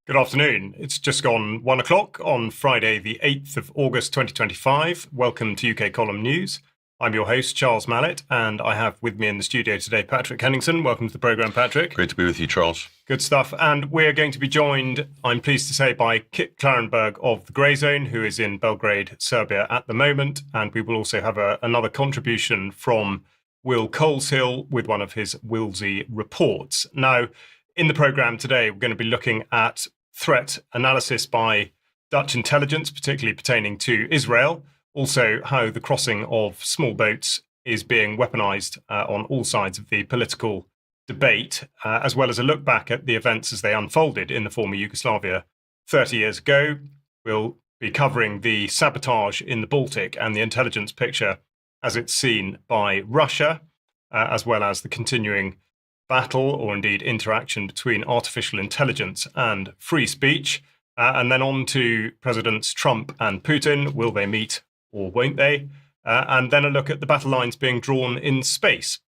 Good afternoon. It's just gone 1 o'clock on Friday, the 8th of August 2025. Welcome to UK Column News. I'm your host, Charles Mallett, and I have with me in the studio today Patrick Henningsen. Welcome to the programme, Patrick. Great to be with you, Charles. Good stuff. And we're going to be joined, I'm pleased to say, by Kit Klarenberg of the Grey Zone, who is in Belgrade, Serbia at the moment. And we will also have another contribution from Will Coleshill with one of his Willsey reports. Now, in the programme today, we're going to be looking at threat analysis by Dutch intelligence, particularly pertaining to Israel, also how the crossing of small boats is being weaponized on all sides of the political debate, as well as a look back at the events as they unfolded in the former Yugoslavia 30 years ago. We'll be covering the sabotage in the Baltic and the intelligence picture as it's seen by Russia, as well as the continuing battle or indeed interaction between artificial intelligence and free speech, and then on to Presidents Trump and Putin. Will they meet or won't they? And then a look at the battle lines being drawn in space.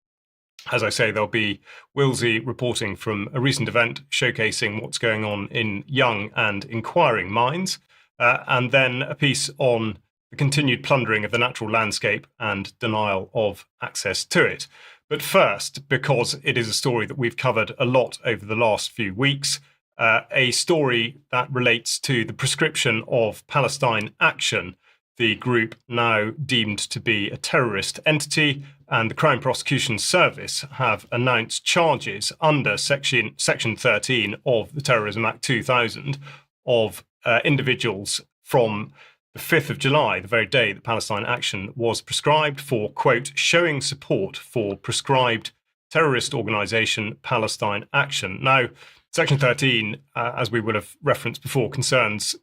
As I say, there'll be Willsey reporting from a recent event showcasing what's going on in young and inquiring minds, and then a piece on the continued plundering of the natural landscape and denial of access to it. But first, because it is a story that we've covered a lot over the last few weeks, a story that relates to the proscription of Palestine Action, the group now deemed to be a terrorist entity, and the Crown Prosecution Service have announced charges under Section 13 of the Terrorism Act 2000 of individuals from the 5th of July, the very day that Palestine Action was prescribed, for, quote, showing support for prescribed terrorist organisation Palestine Action. Now, Section 13, as we will have referenced before, concerns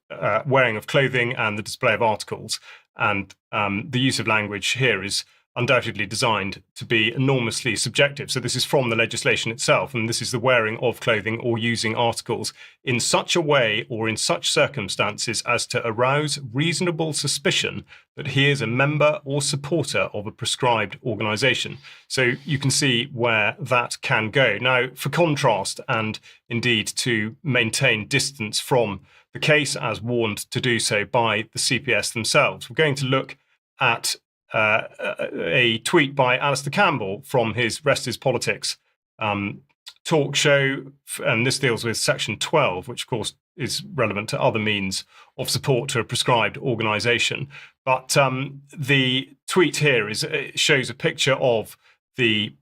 wearing of clothing and the display of articles. And the use of language here is undoubtedly designed to be enormously subjective. So this is from the legislation itself, and this is the wearing of clothing or using articles in such a way or in such circumstances as to arouse reasonable suspicion that he is a member or supporter of a prescribed organisation. So you can see where that can go. Now, for contrast, and indeed to maintain distance from the case as warned to do so by the CPS themselves, we're going to look at a tweet by Alistair Campbell from his Rest is Politics talk show, and this deals with Section 12, which of course is relevant to other means of support to a prescribed organisation. But the tweet here shows a picture of the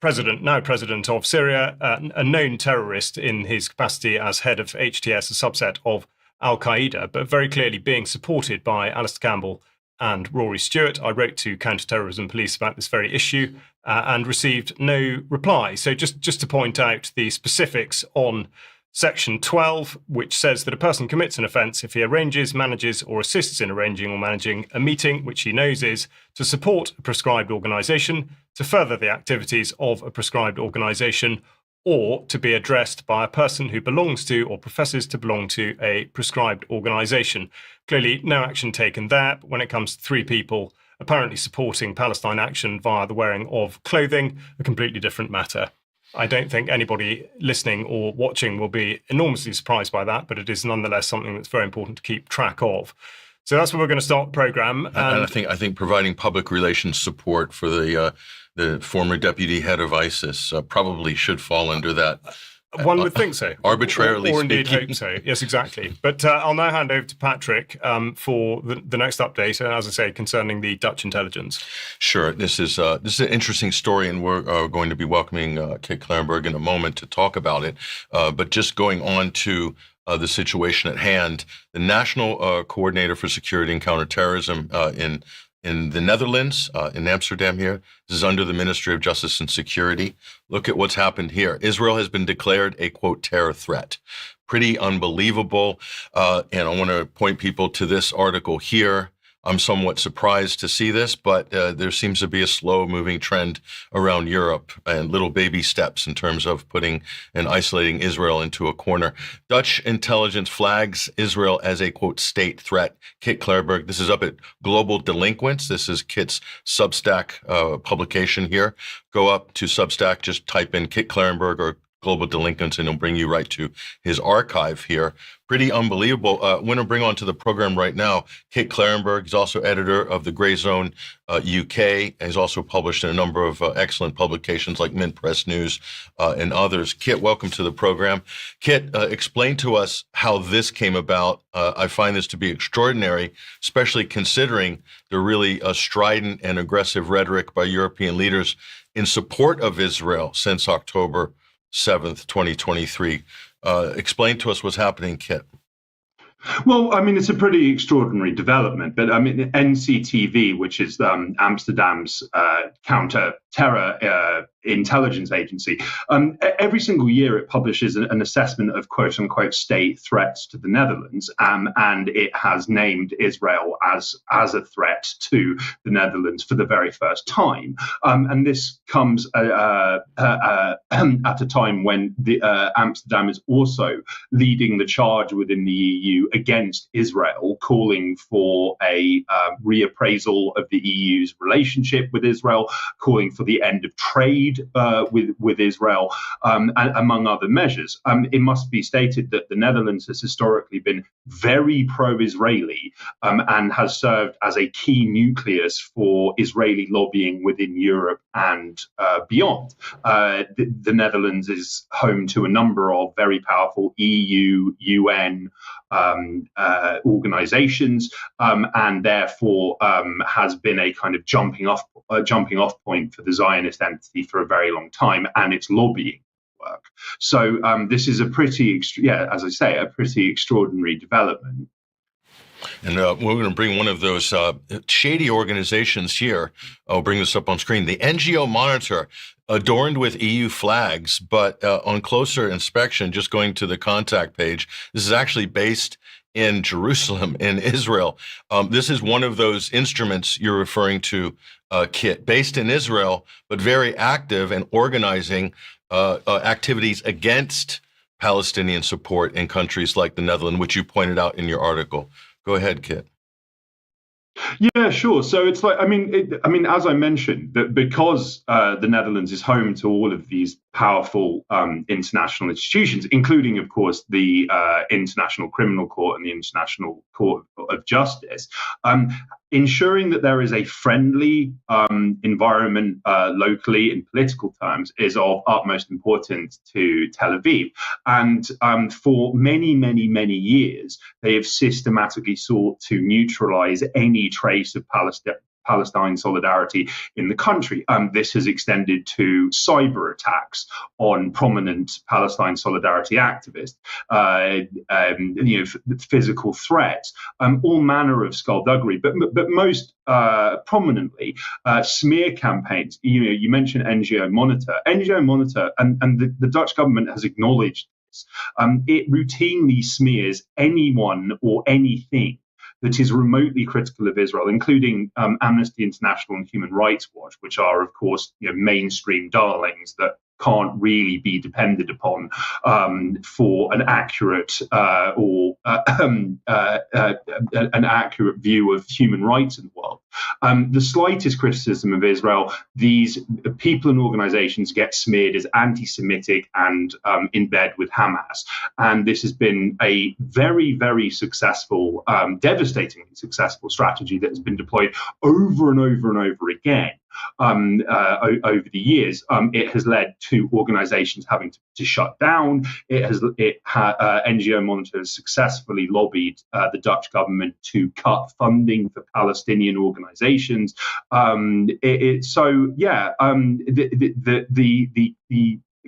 now president of Syria, a known terrorist in his capacity as head of HTS, a subset of Al-Qaeda, but very clearly being supported by Alistair Campbell and Rory Stewart. I wrote to counter-terrorism police about this very issue and received no reply. So just to point out the specifics on Section 12, which says that a person commits an offence if he arranges, manages or assists in arranging or managing a meeting which he knows is to support a prescribed organisation, to further the activities of a prescribed organisation, or to be addressed by a person who belongs to or professes to belong to a prescribed organisation. Clearly, no action taken there, but when it comes to three people apparently supporting Palestine Action via the wearing of clothing, a completely different matter. I don't think anybody listening or watching will be enormously surprised by that, but it is nonetheless something that's very important to keep track of. So that's where we're going to start the programme. And I think providing public relations support for the former deputy head of ISIS probably should fall under that. One would think so. Arbitrarily or indeed speaking. hope so. Yes, exactly. But I'll now hand over to Patrick for the next update, as I say, concerning the Dutch intelligence. Sure. This is an interesting story, and we're going to be welcoming Kit Klarenberg in a moment to talk about it. But just going on to the situation at hand, the National Coordinator for Security and Counterterrorism in the Netherlands, in Amsterdam here. This is under the Ministry of Justice and Security. Look at what's happened here. Israel has been declared a, quote, terror threat. Pretty unbelievable. And I want to point people to this article here. I'm somewhat surprised to see this, but there seems to be a slow-moving trend around Europe and little baby steps in terms of putting and isolating Israel into a corner. Dutch intelligence flags Israel as a, quote, state threat. Kit Klarenberg, this is up at Global Delinquents. This is Kit's Substack publication here. Go up to Substack, just type in Kit Klarenberg or global delinquents, and he'll bring you right to his archive here. Pretty unbelievable. I want to bring onto the program right now Kit Clarenberg. He's also editor of the Grey Zone UK, and he's also published in a number of excellent publications like Mint Press News and others. Kit, welcome to the program. Kit, explain to us how this came about. I find this to be extraordinary, especially considering the really strident and aggressive rhetoric by European leaders in support of Israel since October 7th, 2023. Explain to us what's happening, Kit. Well, I mean, it's a pretty extraordinary development, but I mean, NCTV, which is Amsterdam's counter-terror intelligence agency, every single year it publishes an assessment of quote-unquote state threats to the Netherlands, and it has named Israel as a threat to the Netherlands for the very first time. And this comes at a time when Amsterdam is also leading the charge within the EU against Israel, calling for a reappraisal of the EU's relationship with Israel, calling for the end of trade with Israel, and among other measures. It must be stated that the Netherlands has historically been very pro-Israeli and has served as a key nucleus for Israeli lobbying within Europe and beyond. The Netherlands is home to a number of very powerful EU, UN, organizations, and therefore has been a kind of jumping off point for the Zionist entity for a very long time and its lobbying work. So this is a pretty, as I say, a pretty extraordinary development. And we're going to bring one of those shady organizations here. I'll bring this up on screen. The NGO Monitor, adorned with EU flags, but on closer inspection, just going to the contact page, this is actually based in Jerusalem, in Israel. This is one of those instruments you're referring to, Kit, based in Israel, but very active and organizing activities against Palestinian support in countries like the Netherlands, which you pointed out in your article. Go ahead, Kit. Yeah, sure. So it's like, I mean, as I mentioned, that because the Netherlands is home to all of these powerful international institutions, including, of course, the International Criminal Court and the International Court of Justice, ensuring that there is a friendly environment locally in political terms is of utmost importance to Tel Aviv. And for many, many, many years, they have systematically sought to neutralize any trace of Palestine solidarity in the country. This has extended to cyber attacks on prominent Palestine solidarity activists, physical threats, all manner of skullduggery, but most prominently smear campaigns. You mentioned NGO Monitor. NGO Monitor, and the Dutch government has acknowledged this. It routinely smears anyone or anything that is remotely critical of Israel, including Amnesty International and Human Rights Watch, which are, of course, mainstream darlings that can't really be depended upon for an accurate an accurate view of human rights in the world. The slightest criticism of Israel, these people and organizations get smeared as anti-Semitic and in bed with Hamas. And this has been a very, very successful, devastatingly successful strategy that has been deployed over and over and over again. Over the years, it has led to organizations having to shut down. NGO Monitor has successfully lobbied the Dutch government to cut funding for Palestinian organizations. The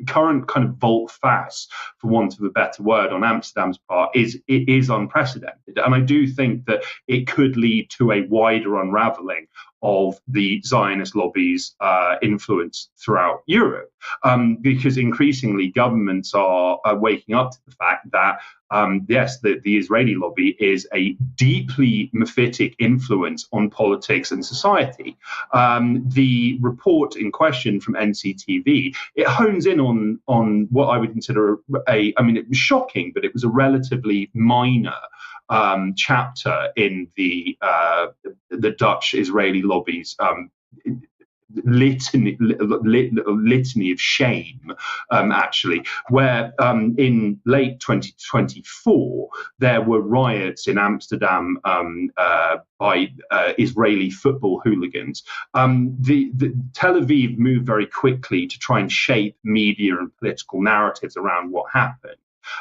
current kind of volte-face, for want of a better word, on Amsterdam's part is unprecedented, and I do think that it could lead to a wider unraveling of the Zionist lobby's influence throughout Europe, because increasingly governments are waking up to the fact that yes, the Israeli lobby is a deeply mephitic influence on politics and society. The report in question from NCTV, it hones in on what I would consider it was shocking, but it was a relatively minor chapter in the Dutch Israeli lobby's litany of shame, actually, where in late 2024 there were riots in Amsterdam by Israeli football hooligans. The Tel Aviv moved very quickly to try and shape media and political narratives around what happened.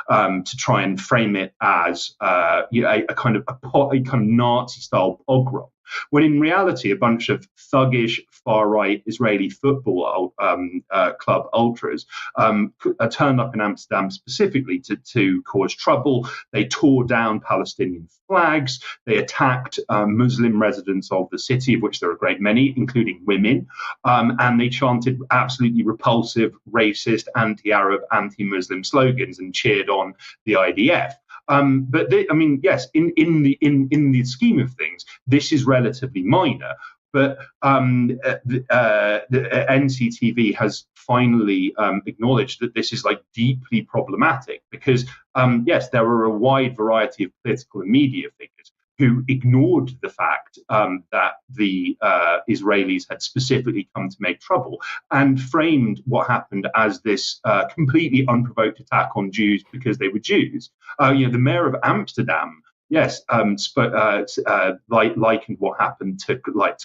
To try and frame it as a kind of Nazi-style pogrom, when in reality a bunch of thuggish far-right Israeli football club ultras turned up in Amsterdam specifically to cause trouble. They tore down Palestinian flags. They attacked Muslim residents of the city, of which there are a great many, including women, and they chanted absolutely repulsive, racist, anti-Arab, anti-Muslim slogans and cheered on the IDF. But yes, in the scheme of things, this is relatively minor. But the NCTV has finally acknowledged that this is deeply problematic because, yes, there are a wide variety of political and media figures who ignored the fact that the Israelis had specifically come to make trouble and framed what happened as this completely unprovoked attack on Jews because they were Jews. The mayor of Amsterdam, yes, likened what happened to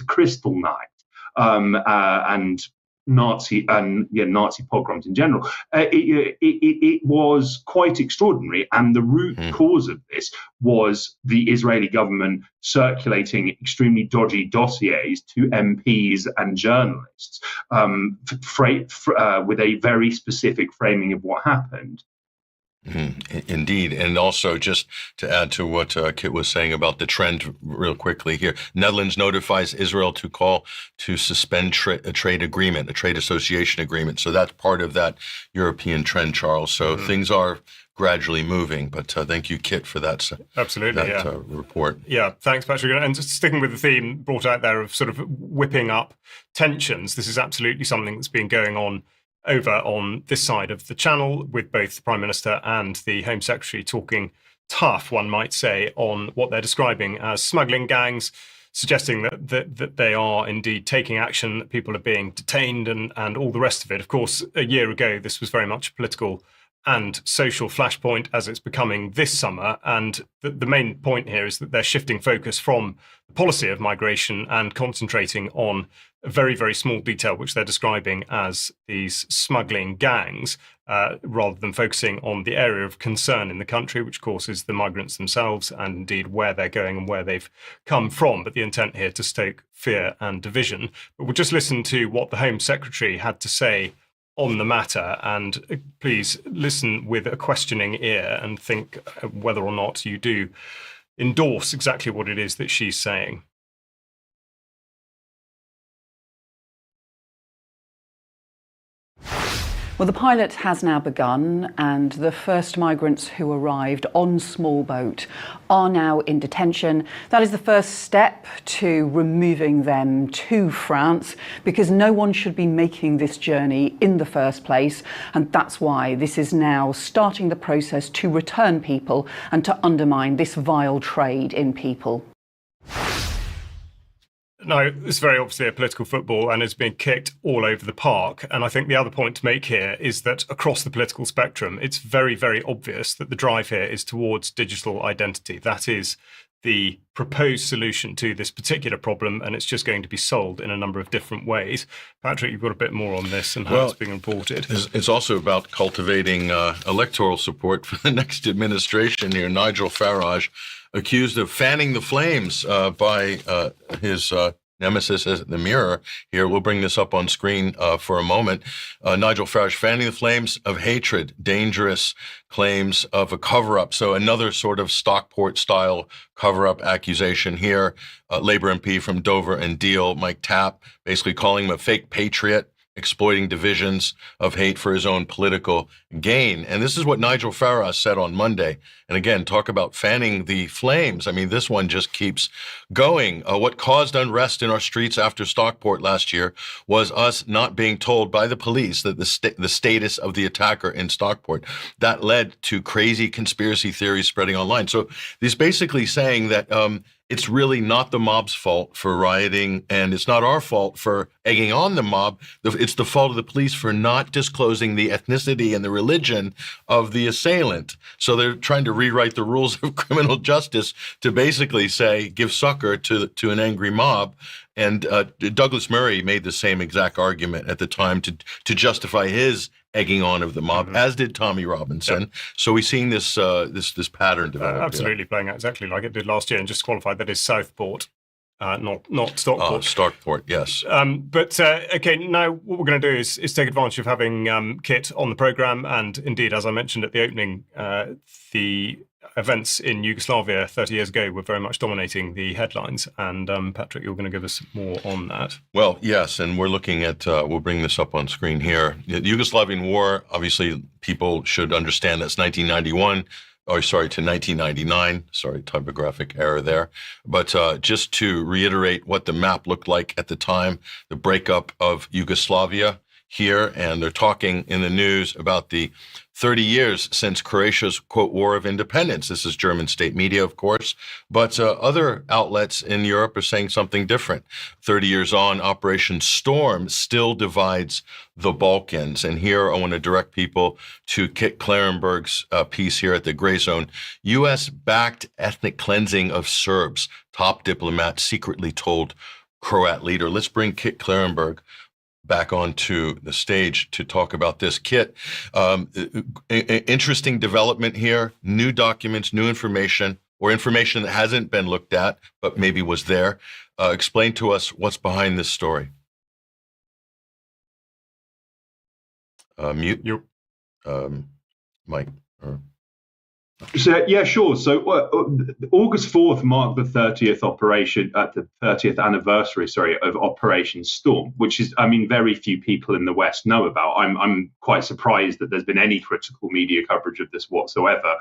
Crystal Night and Nazi pogroms in general. It was quite extraordinary, and the root cause of this was the Israeli government circulating extremely dodgy dossiers to MPs and journalists with a very specific framing of what happened. Indeed. And also, just to add to what Kit was saying about the trend real quickly here, Netherlands notifies Israel to call to suspend a trade agreement, a trade association agreement. So that's part of that European trend, Charles. So things are gradually moving. But thank you, Kit, for that, report. Yeah, thanks, Patrick. And just sticking with the theme brought out there of sort of whipping up tensions, this is absolutely something that's been going on over on this side of the channel, with both the Prime Minister and the Home Secretary talking tough, one might say, on what they're describing as smuggling gangs, suggesting that they are indeed taking action, that people are being detained and all the rest of it. Of course, a year ago, this was very much a political and social flashpoint, as it's becoming this summer. And the main point here is that they're shifting focus from the policy of migration and concentrating on a very, very small detail, which they're describing as these smuggling gangs, rather than focusing on the area of concern in the country, which of course is the migrants themselves and indeed where they're going and where they've come from. But the intent here to stoke fear and division. But we'll just listen to what the Home Secretary had to say on the matter, and please listen with a questioning ear and think whether or not you do endorse exactly what it is that she's saying. Well, the pilot has now begun, and the first migrants who arrived on Smallboat are now in detention. That is the first step to removing them to France, because no one should be making this journey in the first place. And that's why this is now starting the process to return people and to undermine this vile trade in people. No, it's very obviously a political football and it's being kicked all over the park. And I think the other point to make here is that across the political spectrum, it's very, very obvious that the drive here is towards digital identity. That is the proposed solution to this particular problem, and it's just going to be solved in a number of different ways. Patrick, you've got a bit more on this and how it's being reported. It's also about cultivating electoral support for the next administration here. Nigel Farage, accused of fanning the flames by his nemesis as the Mirror here. We'll bring this up on screen for a moment. Nigel Farage fanning the flames of hatred, dangerous claims of a cover-up. So another sort of Stockport-style cover-up accusation here. Labour MP from Dover and Deal, Mike Tapp, basically calling him a fake patriot, exploiting divisions of hate for his own political gain. And this is what Nigel Farage said on Monday. And again, talk about fanning the flames. I mean, this one just keeps going. What caused unrest in our streets after Stockport last year was us not being told by the police that the status of the attacker in Stockport. That led to crazy conspiracy theories spreading online. So he's basically saying that it's really not the mob's fault for rioting, and it's not our fault for egging on the mob. It's the fault of the police for not disclosing the ethnicity and the religion of the assailant. So they're trying to rewrite the rules of criminal justice to basically say, give succor to an angry mob. And Douglas Murray made the same exact argument at the time to justify his egging on of the mob, as did Tommy Robinson. Yep. So we're seeing this pattern develop. Absolutely, playing out exactly like it did last year, and just qualified that is Southport, not Stockport. Stockport, yes. Okay, now what we're going to do is take advantage of having Kit on the programme, and indeed, as I mentioned at the opening, the events in Yugoslavia 30 years ago were very much dominating the headlines. And Patrick, you're going to give us more on that. Well, yes, and we're looking at, we'll bring this up on screen here. The Yugoslavian War, obviously, people should understand that's 1991. To 1999. Sorry, typographic error there. But just to reiterate what the map looked like at the time, the breakup of Yugoslavia here, and they're talking in the news about the 30 years since Croatia's, quote, War of Independence. This is German state media, of course, but other outlets in Europe are saying something different. 30 years on, Operation Storm still divides the Balkans. And here I want to direct people to Kit Klarenberg's piece here at the Gray Zone. U.S.-backed ethnic cleansing of Serbs, top diplomat secretly told Croat leader. Let's bring Kit Klarenberg back onto the stage to talk about this. Kit, interesting development here, new documents, new information, or information that hasn't been looked at, but maybe was there. Explain to us what's behind this story. Mute. Mike. So, yeah, sure. So August 4th marked the 30th anniversary, of Operation Storm, which is, very few people in the West know about. I'm quite surprised that there's been any critical media coverage of this whatsoever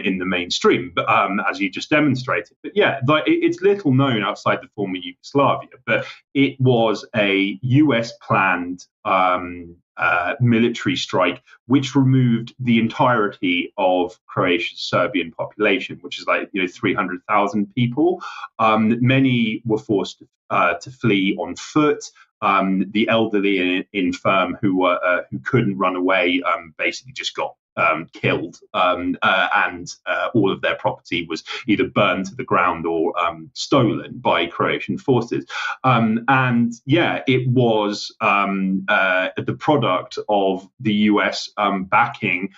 in the mainstream, but as you just demonstrated. But yeah, it's little known outside the former Yugoslavia, but it was a US planned military strike, which removed the entirety of Croatia's Serbian population, which is 300,000 people. Many were forced to flee on foot. The elderly and infirm who couldn't run away basically just got killed, and all of their property was either burned to the ground or stolen by Croatian forces. And yeah, it was the product of the US backing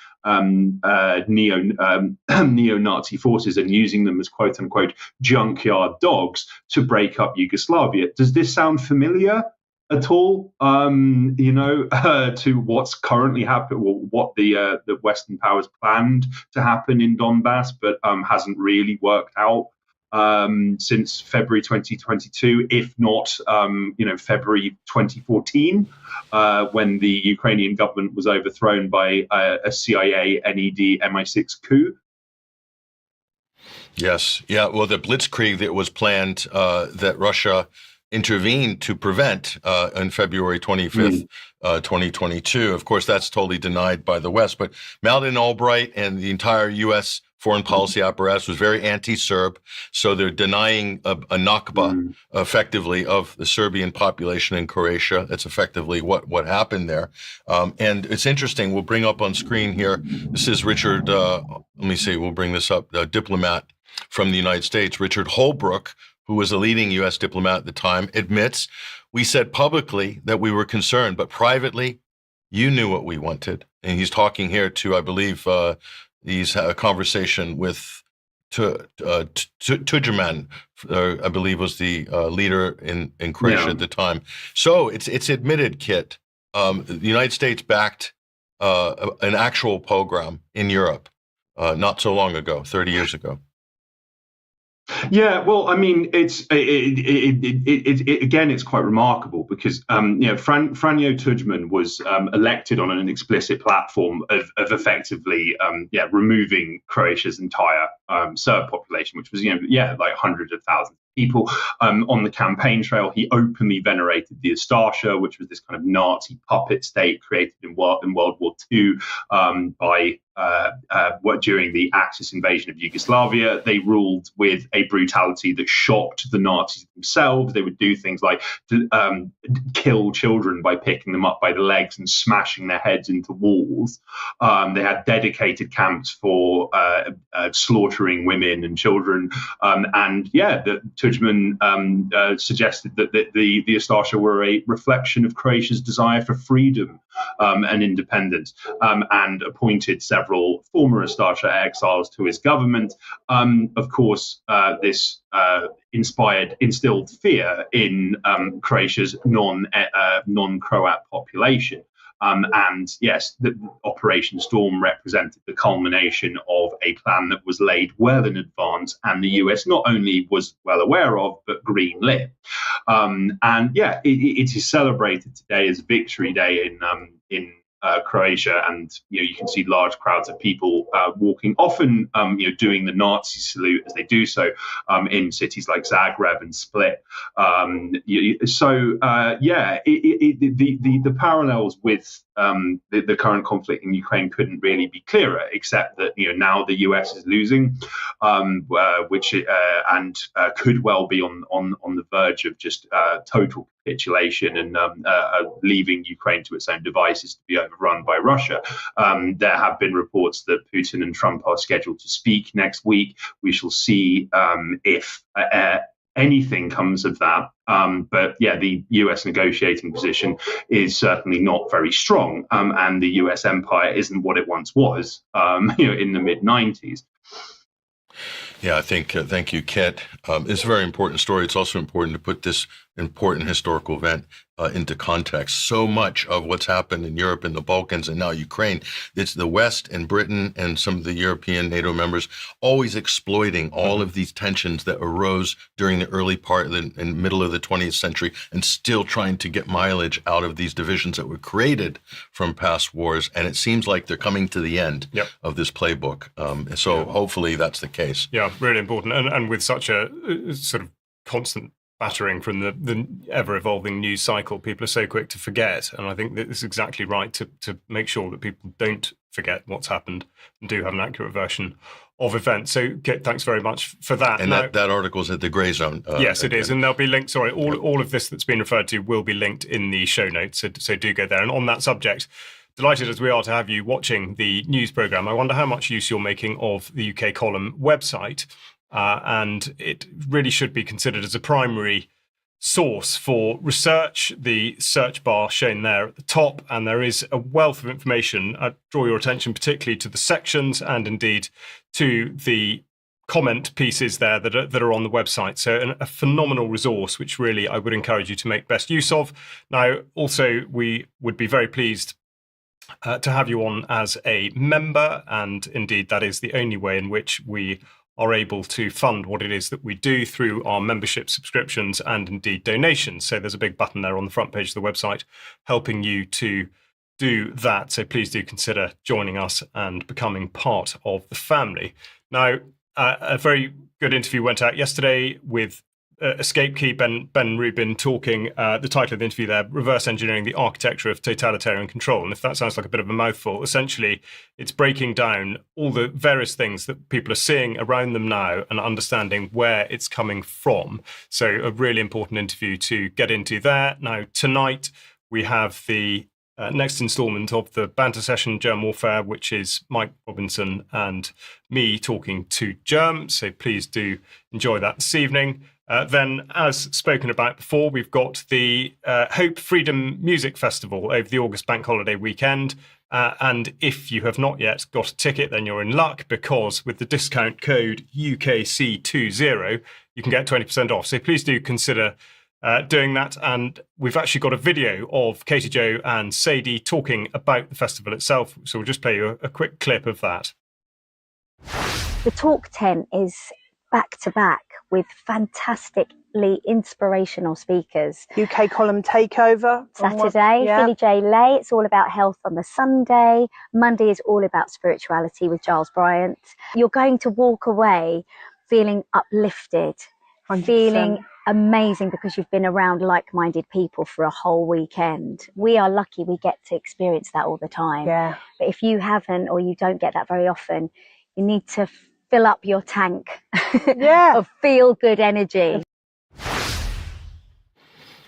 neo-Nazi forces and using them as quote unquote junkyard dogs to break up Yugoslavia. Does this sound familiar at all, to what's currently happened, or what the Western powers planned to happen in Donbass, but hasn't really worked out since February 2022, if not, February 2014, when the Ukrainian government was overthrown by a CIA, NED, MI6 coup? Yes. Yeah. Well, the blitzkrieg that was planned that Russia intervened to prevent on February 25th, 2022. Of course, that's totally denied by the West. But Madeleine Albright and the entire U.S. foreign policy apparatus was very anti-Serb. So they're denying a Nakba effectively of the Serbian population in Croatia. That's effectively what happened there. And it's interesting. We'll bring up on screen here. This is Richard, we'll bring this up, the diplomat from the United States, Richard Holbrooke, who was a leading U.S. diplomat at the time, admits, we said publicly that we were concerned, but privately, you knew what we wanted. And he's talking here to, I believe, he's had a conversation with Tudjman, I believe was the leader in Croatia at the time. So it's admitted, Kit, the United States backed an actual pogrom in Europe not so long ago, 30 years ago. Yeah, well, I mean, it's again, it's quite remarkable because Franjo Tudjman was elected on an explicit platform of effectively removing Croatia's entire Serb population, which was like hundreds of thousands of people. On the campaign trail, he openly venerated the Ustasha, which was this kind of Nazi puppet state created in World War II by during the Axis invasion of Yugoslavia. They ruled with a brutality that shocked the Nazis themselves. They would do things like kill children by picking them up by the legs and smashing their heads into walls. They had dedicated camps for slaughtering women and children. Tudjman suggested that the Ustasha were a reflection of Croatia's desire for freedom and independence, and appointed several former Ustasha exiles to his government. Of course, this instilled fear in Croatia's non-Croat population. And yes, the Operation Storm represented the culmination of a plan that was laid well in advance, and the US not only was well aware of, but greenlit. It is celebrated today as Victory Day in Croatia, and you can see large crowds of people walking, often doing the Nazi salute as they do so in cities like Zagreb and Split. The parallels with the current conflict in Ukraine couldn't really be clearer, except that now the US is losing, which could well be on the verge of just total capitulation and leaving Ukraine to its own devices to be overrun by Russia. There have been reports that Putin and Trump are scheduled to speak next week. We shall see if anything comes of that. The US negotiating position is certainly not very strong, and the US empire isn't what it once was, in the mid-90s. Yeah, I think, thank you, Kit. It's a very important story. It's also important to put this important historical event into context. So much of what's happened in Europe and the Balkans and now Ukraine, it's the West and Britain and some of the European NATO members always exploiting all of these tensions that arose during the early part and middle of the 20th century, and still trying to get mileage out of these divisions that were created from past wars. And it seems like they're coming to the end of this playbook. Hopefully that's the case. Yeah, really important. And with such a sort of constant battering from the ever-evolving news cycle, people are so quick to forget. And I think that it's exactly right to make sure that people don't forget what's happened and do have an accurate version of events. So, Kit, thanks very much for that. And that article's at the Grey Zone. Yes, it is. And there'll be links. Sorry, all of this that's been referred to will be linked in the show notes. So do go there. And on that subject, delighted as we are to have you watching the news programme. I wonder how much use you're making of the UK Column website. And it really should be considered as a primary source for research. The search bar shown there at the top, and there is a wealth of information. I draw your attention particularly to the sections and indeed to the comment pieces there that are on the website. So a phenomenal resource, which really I would encourage you to make best use of. Now, also, we would be very pleased to have you on as a member, and indeed that is the only way in which we are able to fund what it is that we do through our membership subscriptions and indeed donations. So there's a big button there on the front page of the website helping you to do that. So please do consider joining us and becoming part of the family. Now, a very good interview went out yesterday with Escape Key Ben Rubin talking, the title of the interview there, Reverse Engineering the Architecture of Totalitarian Control. And if that sounds like a bit of a mouthful, essentially it's breaking down all the various things that people are seeing around them now and understanding where it's coming from. So a really important interview to get into there. Now, tonight we have the next instalment of the banter session, Germ Warfare, which is Mike Robinson and me talking to Germ. So please do enjoy that this evening. Then, as spoken about before, we've got the Hope Freedom Music Festival over the August bank holiday weekend. And if you have not yet got a ticket, then you're in luck, because with the discount code UKC20, you can get 20% off. So please do consider doing that. And we've actually got a video of Katie Jo and Sadie talking about the festival itself. So we'll just play you a quick clip of that. The talk tent is back to back with fantastically inspirational speakers. UK Column Takeover. Saturday, Philly J. Lay, it's all about health on the Sunday. Monday is all about spirituality with Giles Bryant. You're going to walk away feeling uplifted, 100%. feeling amazing because you've been around like-minded people for a whole weekend. We are lucky we get to experience that all the time. Yeah. But if you haven't, or you don't get that very often, you need to fill up your tank Yeah. of feel-good energy.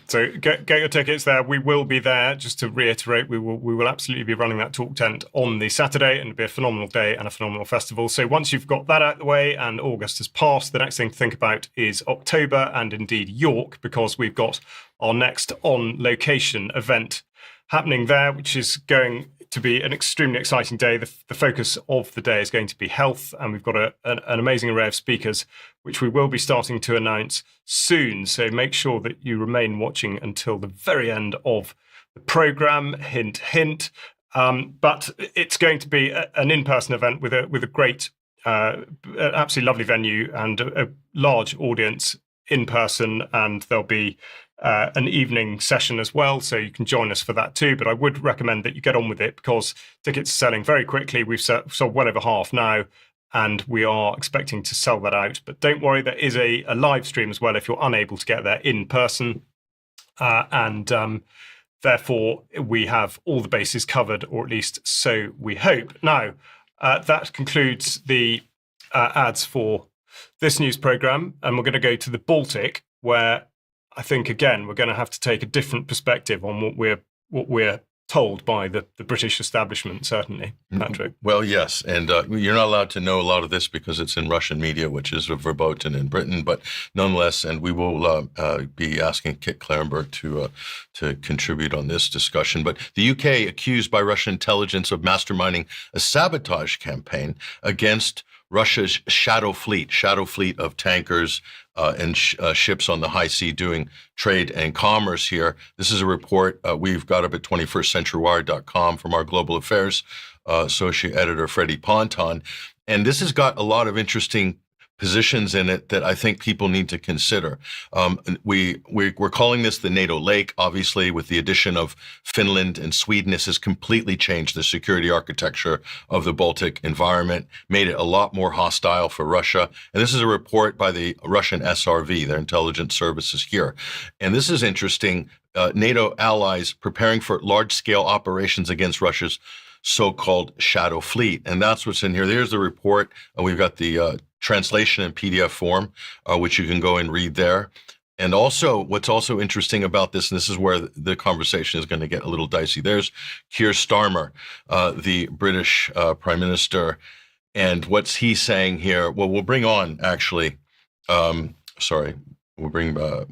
So get your tickets there. We will be there. Just to reiterate, we will absolutely be running that talk tent on the Saturday, and it'll be a phenomenal day and a phenomenal festival. So once you've got that out of the way and August has passed, the next thing to think about is October and indeed York, because we've got our next on-location event happening there, which is going to be an extremely exciting day. The focus of the day is going to be health, and we've got an amazing array of speakers, which we will be starting to announce soon. So make sure that you remain watching until the very end of the programme. Hint, hint. But it's going to be an in-person event with a great, absolutely lovely venue and a large audience in person, and there'll be an evening session as well, so you can join us for that too. But I would recommend that you get on with it because tickets are selling very quickly. We've sold well over half now, and we are expecting to sell that out. But don't worry, there is a live stream as well if you're unable to get there in person. Therefore, we have all the bases covered, or at least so we hope. Now, that concludes the ads for this news programme, and we're going to go to the Baltic, where I think, again, we're going to have to take a different perspective on what we're told by the British establishment, certainly, Patrick. Well, yes, and you're not allowed to know a lot of this because it's in Russian media, which is verboten in Britain, but nonetheless, and we will be asking Kit Clarenberg to contribute on this discussion. But the UK accused by Russian intelligence of masterminding a sabotage campaign against Russia's shadow fleet of tankers and ships on the high sea doing trade and commerce here. This is a report we've got up at 21stcenturywire.com from our global affairs associate editor, Freddie Ponton. And this has got a lot of interesting positions in it that I think people need to consider. We're calling this the NATO lake, obviously, with the addition of Finland and Sweden. This has completely changed the security architecture of the Baltic environment, made it a lot more hostile for Russia. And this is a report by the Russian SRV, their intelligence services here. And this is interesting. NATO allies preparing for large-scale operations against Russia's so-called shadow fleet. And that's what's in here. There's the report. We've got the translation in PDF form, which you can go and read there. And also, what's also interesting about this, and this is where the conversation is going to get a little dicey. There's Keir Starmer, the British Prime Minister, and what's he saying here? Well, we'll bring on actually. We're going to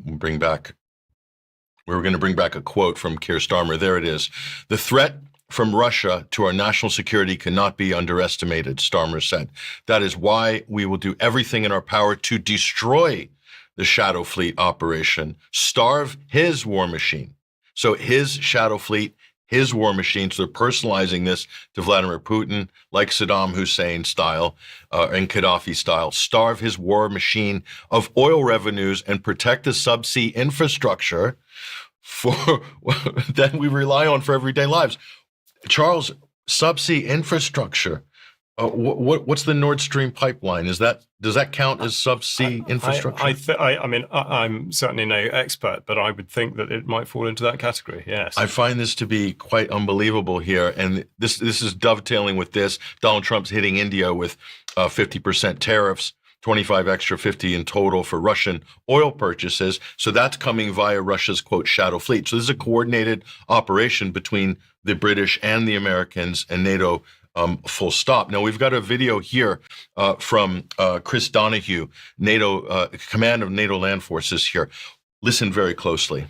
bring back a quote from Keir Starmer. There it is. The threat from Russia to our national security cannot be underestimated, Starmer said. That is why we will do everything in our power to destroy the shadow fleet operation, starve his war machine. So his shadow fleet, his war machine, so they're personalizing this to Vladimir Putin, like Saddam Hussein style and Gaddafi style, starve his war machine of oil revenues and protect the subsea infrastructure that we rely on for everyday lives. Charles, subsea infrastructure. What's the Nord Stream pipeline? Does that count as subsea infrastructure? I'm certainly no expert, but I would think that it might fall into that category. Yes, I find this to be quite unbelievable here, and this is dovetailing with this. Donald Trump's hitting India with 50% tariffs. 25 extra 50 in total for Russian oil purchases. So that's coming via Russia's, quote, shadow fleet. So this is a coordinated operation between the British and the Americans and NATO, full stop. Now, we've got a video here from Chris Donahue, NATO command of NATO land forces here. Listen very closely.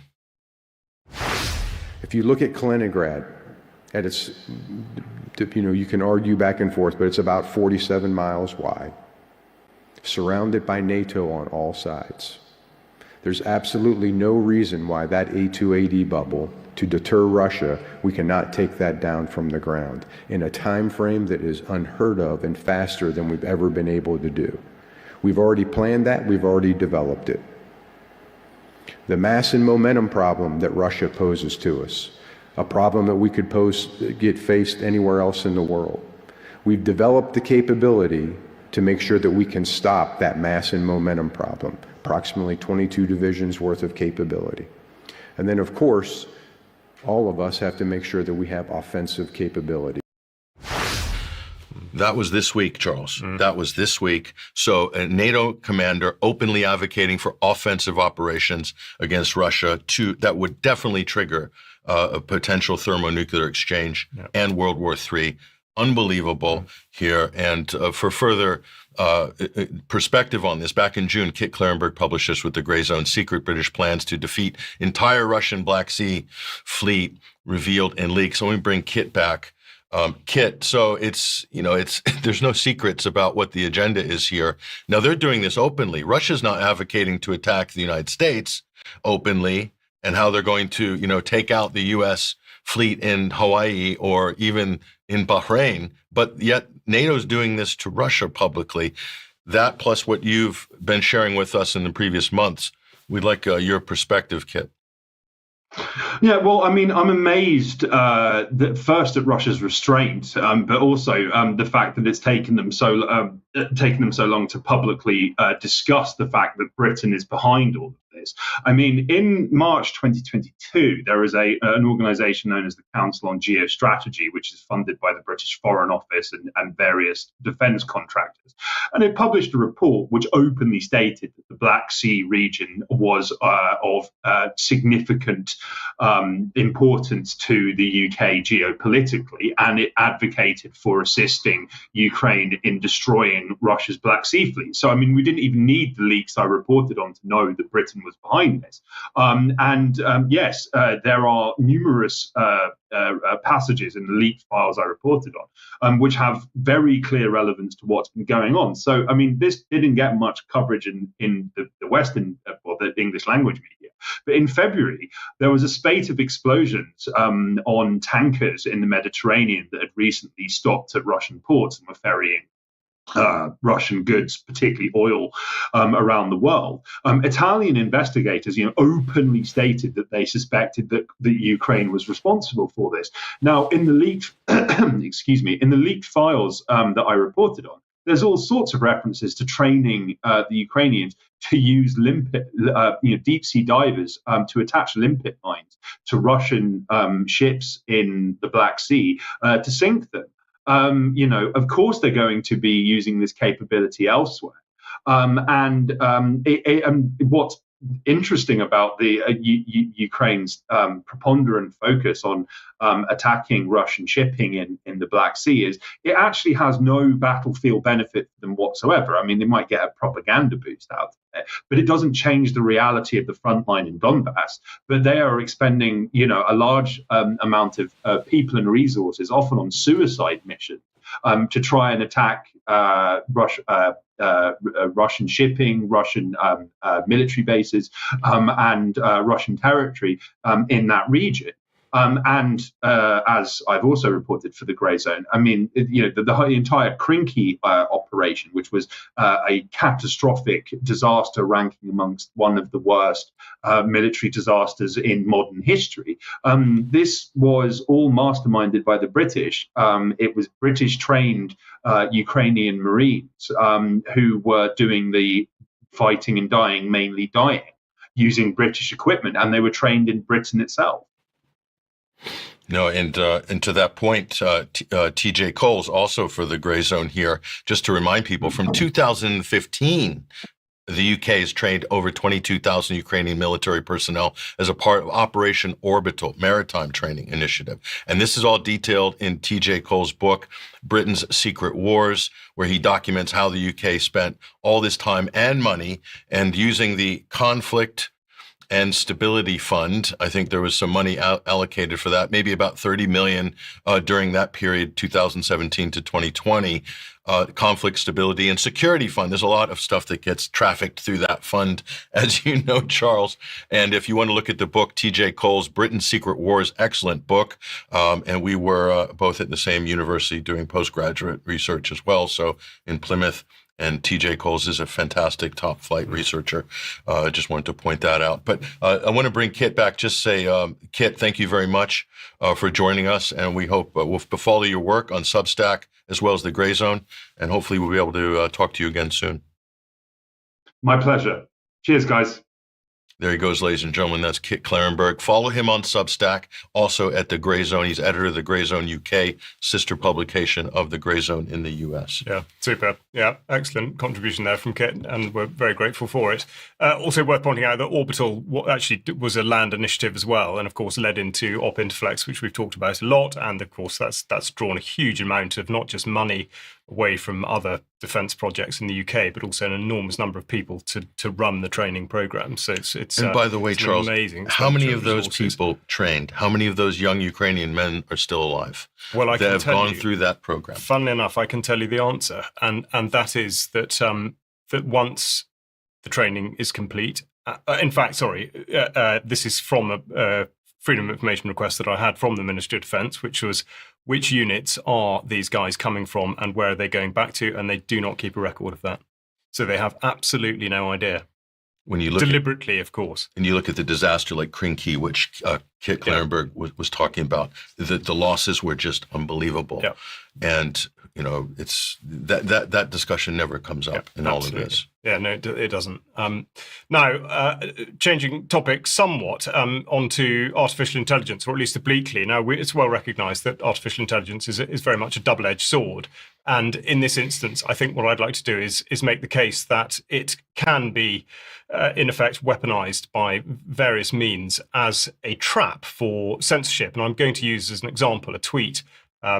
If you look at Kenigrad, and it's, you can argue back and forth, but it's about 47 miles wide, surrounded by NATO on all sides. There's absolutely no reason why that A2AD bubble, to deter Russia, we cannot take that down from the ground in a time frame that is unheard of and faster than we've ever been able to do. We've already planned that, we've already developed it. The mass and momentum problem that Russia poses to us, a problem that we could get faced anywhere else in the world. We've developed the capability to make sure that we can stop that mass and momentum problem, approximately 22 divisions worth of capability. And then, of course, all of us have to make sure that we have offensive capability. That was this week, Charles. That was this week. So a NATO commander openly advocating for offensive operations against Russia that would definitely trigger a potential thermonuclear exchange and World War III. Unbelievable here. And for further perspective on this, back in June, Kit Clarenberg published this with the Gray Zone: Secret British Plans to Defeat Entire Russian Black Sea Fleet Revealed in Leaks. So let me bring Kit back. Kit, so it's there's no secrets about what the agenda is here. Now they're doing this openly. Russia's not advocating to attack the United States openly and how they're going to, take out the U.S. fleet in Hawaii or even in Bahrain, but yet NATO's doing this to Russia publicly. That plus what you've been sharing with us in the previous months, we'd like your perspective, Kit. Yeah, well, I mean, I'm amazed that first at Russia's restraint, but also the fact that it's taken them so long to publicly discuss the fact that Britain is behind all of this. I mean, in March 2022, there is an organisation known as the Council on Geostrategy, which is funded by the British Foreign Office and various defence contractors, and it published a report which openly stated that the Black Sea region was of significant importance to the UK geopolitically, and it advocated for assisting Ukraine in destroying Russia's Black Sea fleet. So, I mean, we didn't even need the leaks I reported on to know that Britain was behind this. Yes, there are numerous passages in the leaked files I reported on, which have very clear relevance to what's been going on. So, I mean, this didn't get much coverage in the Western, or the English language media. But in February, there was a spate of explosions on tankers in the Mediterranean that had recently stopped at Russian ports and were ferrying Russian goods, particularly oil, around the world. Italian investigators, openly stated that they suspected that Ukraine was responsible for this. Now, in the leaked, in the leaked files that I reported on, there's all sorts of references to training the Ukrainians to use deep sea divers to attach limpet mines to Russian ships in the Black Sea to sink them. Of course, they're going to be using this capability elsewhere. What's interesting about the Ukraine's preponderant focus on attacking Russian shipping in the Black Sea is it actually has no battlefield benefit for them whatsoever. I mean, they might get a propaganda boost out of it, but it doesn't change the reality of the front line in Donbass. But they are expending, a large amount of people and resources, often on suicide missions, to try and attack Russian shipping, Russian military bases, and Russian territory in that region. As I've also reported for the Grey Zone, I mean, the entire Krinky operation, which was a catastrophic disaster ranking amongst one of the worst military disasters in modern history. This was all masterminded by the British. It was British-trained Ukrainian Marines who were doing the fighting and dying, mainly dying, using British equipment, and they were trained in Britain itself. No, and to that point, TJ Coles, also for the Grey Zone here, just to remind people, from 2015, the UK has trained over 22,000 Ukrainian military personnel as a part of Operation Orbital maritime training initiative. And this is all detailed in TJ Cole's book, Britain's Secret Wars, where he documents how the UK spent all this time and money and using the conflict and Stability Fund. I think there was some money allocated for that, maybe about 30 million during that period, 2017 to 2020. Conflict Stability and Security Fund. There's a lot of stuff that gets trafficked through that fund, as you know, Charles. And if you want to look at the book, TJ Cole's Britain's Secret Wars, excellent book. And we were both at the same university doing postgraduate research as well, so in Plymouth And TJ Coles is a fantastic top flight researcher. I just wanted to point that out. But I want to bring Kit back. Just say, Kit, thank you very much for joining us. And we hope we'll follow your work on Substack as well as the Gray Zone. And hopefully we'll be able to talk to you again soon. My pleasure. Cheers, guys. There he goes, ladies and gentlemen. That's Kit Clarenberg. Follow him on Substack, also at The Gray Zone. He's editor of The Gray Zone UK, sister publication of The Gray Zone in the US. Yeah, super. Yeah, excellent contribution there from Kit, and we're very grateful for it. Also worth pointing out that Orbital actually was a land initiative as well, and of course led into Op Interflex, which we've talked about a lot, and of course that's drawn a huge amount of not just money away from other defence projects in the UK, but also an enormous number of people to run the training program. So it's and by the way, Charles, amazing. How many of those people trained? How many of those young Ukrainian men are still alive? Well, that have gone through that program. Funnily enough, I can tell you the answer, and that is that that once the training is complete. In fact, this is from a Freedom of Information request that I had from the Ministry of Defence, which was, which units are these guys coming from and where are they going back to? And they do not keep a record of that. So they have absolutely no idea. When you look deliberately, of course. And you look at the disaster like Krinky, which Kit Clarenberg was talking about, the losses were just unbelievable. Yeah. And, you know, it's that discussion never comes up in absolutely. All of this. Yeah, no, it doesn't. Now, changing topic somewhat onto artificial intelligence, or at least obliquely. Now, it's well recognised that artificial intelligence is very much a double-edged sword. And in this instance, I think what I'd like to do is make the case that it can be, in effect, weaponised by various means as a trap for censorship. And I'm going to use as an example a tweet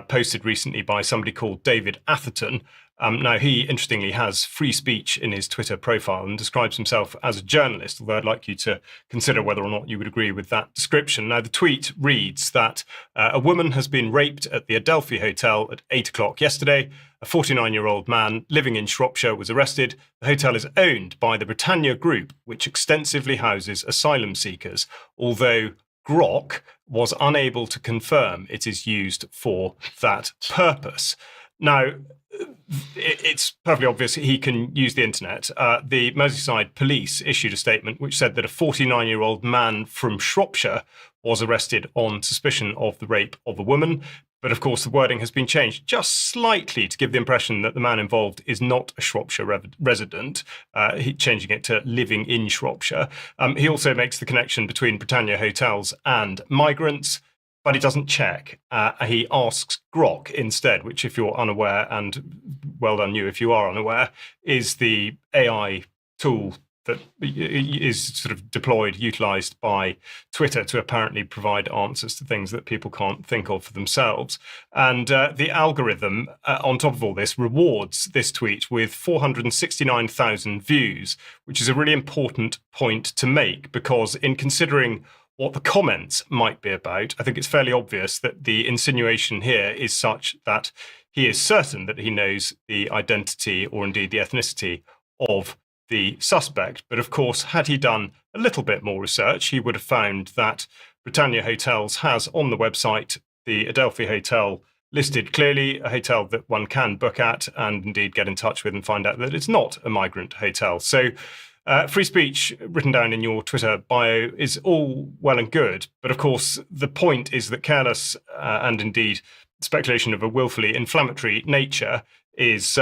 posted recently by somebody called David Atherton. Now, he, interestingly, has free speech in his Twitter profile and describes himself as a journalist, although I'd like you to consider whether or not you would agree with that description. Now, the tweet reads that a woman has been raped at the Adelphi Hotel at 8 o'clock yesterday. A 49-year-old man living in Shropshire was arrested. The hotel is owned by the Britannia Group, which extensively houses asylum seekers, although Grok was unable to confirm it is used for that purpose. Now, it's perfectly obvious he can use the internet. The Merseyside police issued a statement which said that a 49-year-old man from Shropshire was arrested on suspicion of the rape of a woman. But of course, the wording has been changed just slightly to give the impression that the man involved is not a Shropshire resident, changing it to living in Shropshire. He also makes the connection between Britannia hotels and migrants, but he doesn't check. He asks Grok instead, which, if you're unaware, and well done you if you are unaware, is the AI tool that is sort of deployed, utilized by Twitter to apparently provide answers to things that people can't think of for themselves. And the algorithm, on top of all this, rewards this tweet with 469,000 views, which is a really important point to make, because in considering what the comments might be about, I think it's fairly obvious that the insinuation here is such that he is certain that he knows the identity or indeed the ethnicity of the suspect. But of course, had he done a little bit more research, he would have found that Britannia Hotels has on the website the Adelphi Hotel listed clearly, a hotel that one can book at and indeed get in touch with and find out that it's not a migrant hotel. So free speech written down in your Twitter bio is all well and good. But of course, the point is that careless and indeed speculation of a willfully inflammatory nature is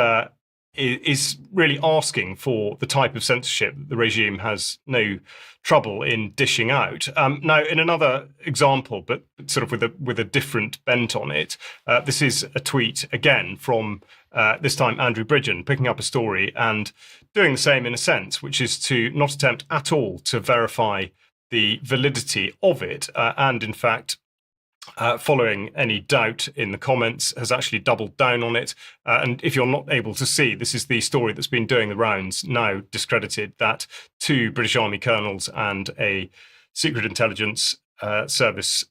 really asking for the type of censorship that the regime has no trouble in dishing out. Now, in another example, but sort of with a different bent on it, this is a tweet again from this time Andrew Bridgen, picking up a story and doing the same in a sense, which is to not attempt at all to verify the validity of it, and in fact, following any doubt in the comments, has actually doubled down on it. And if you're not able to see, this is the story that's been doing the rounds, now discredited, that 2 British Army colonels and a secret intelligence service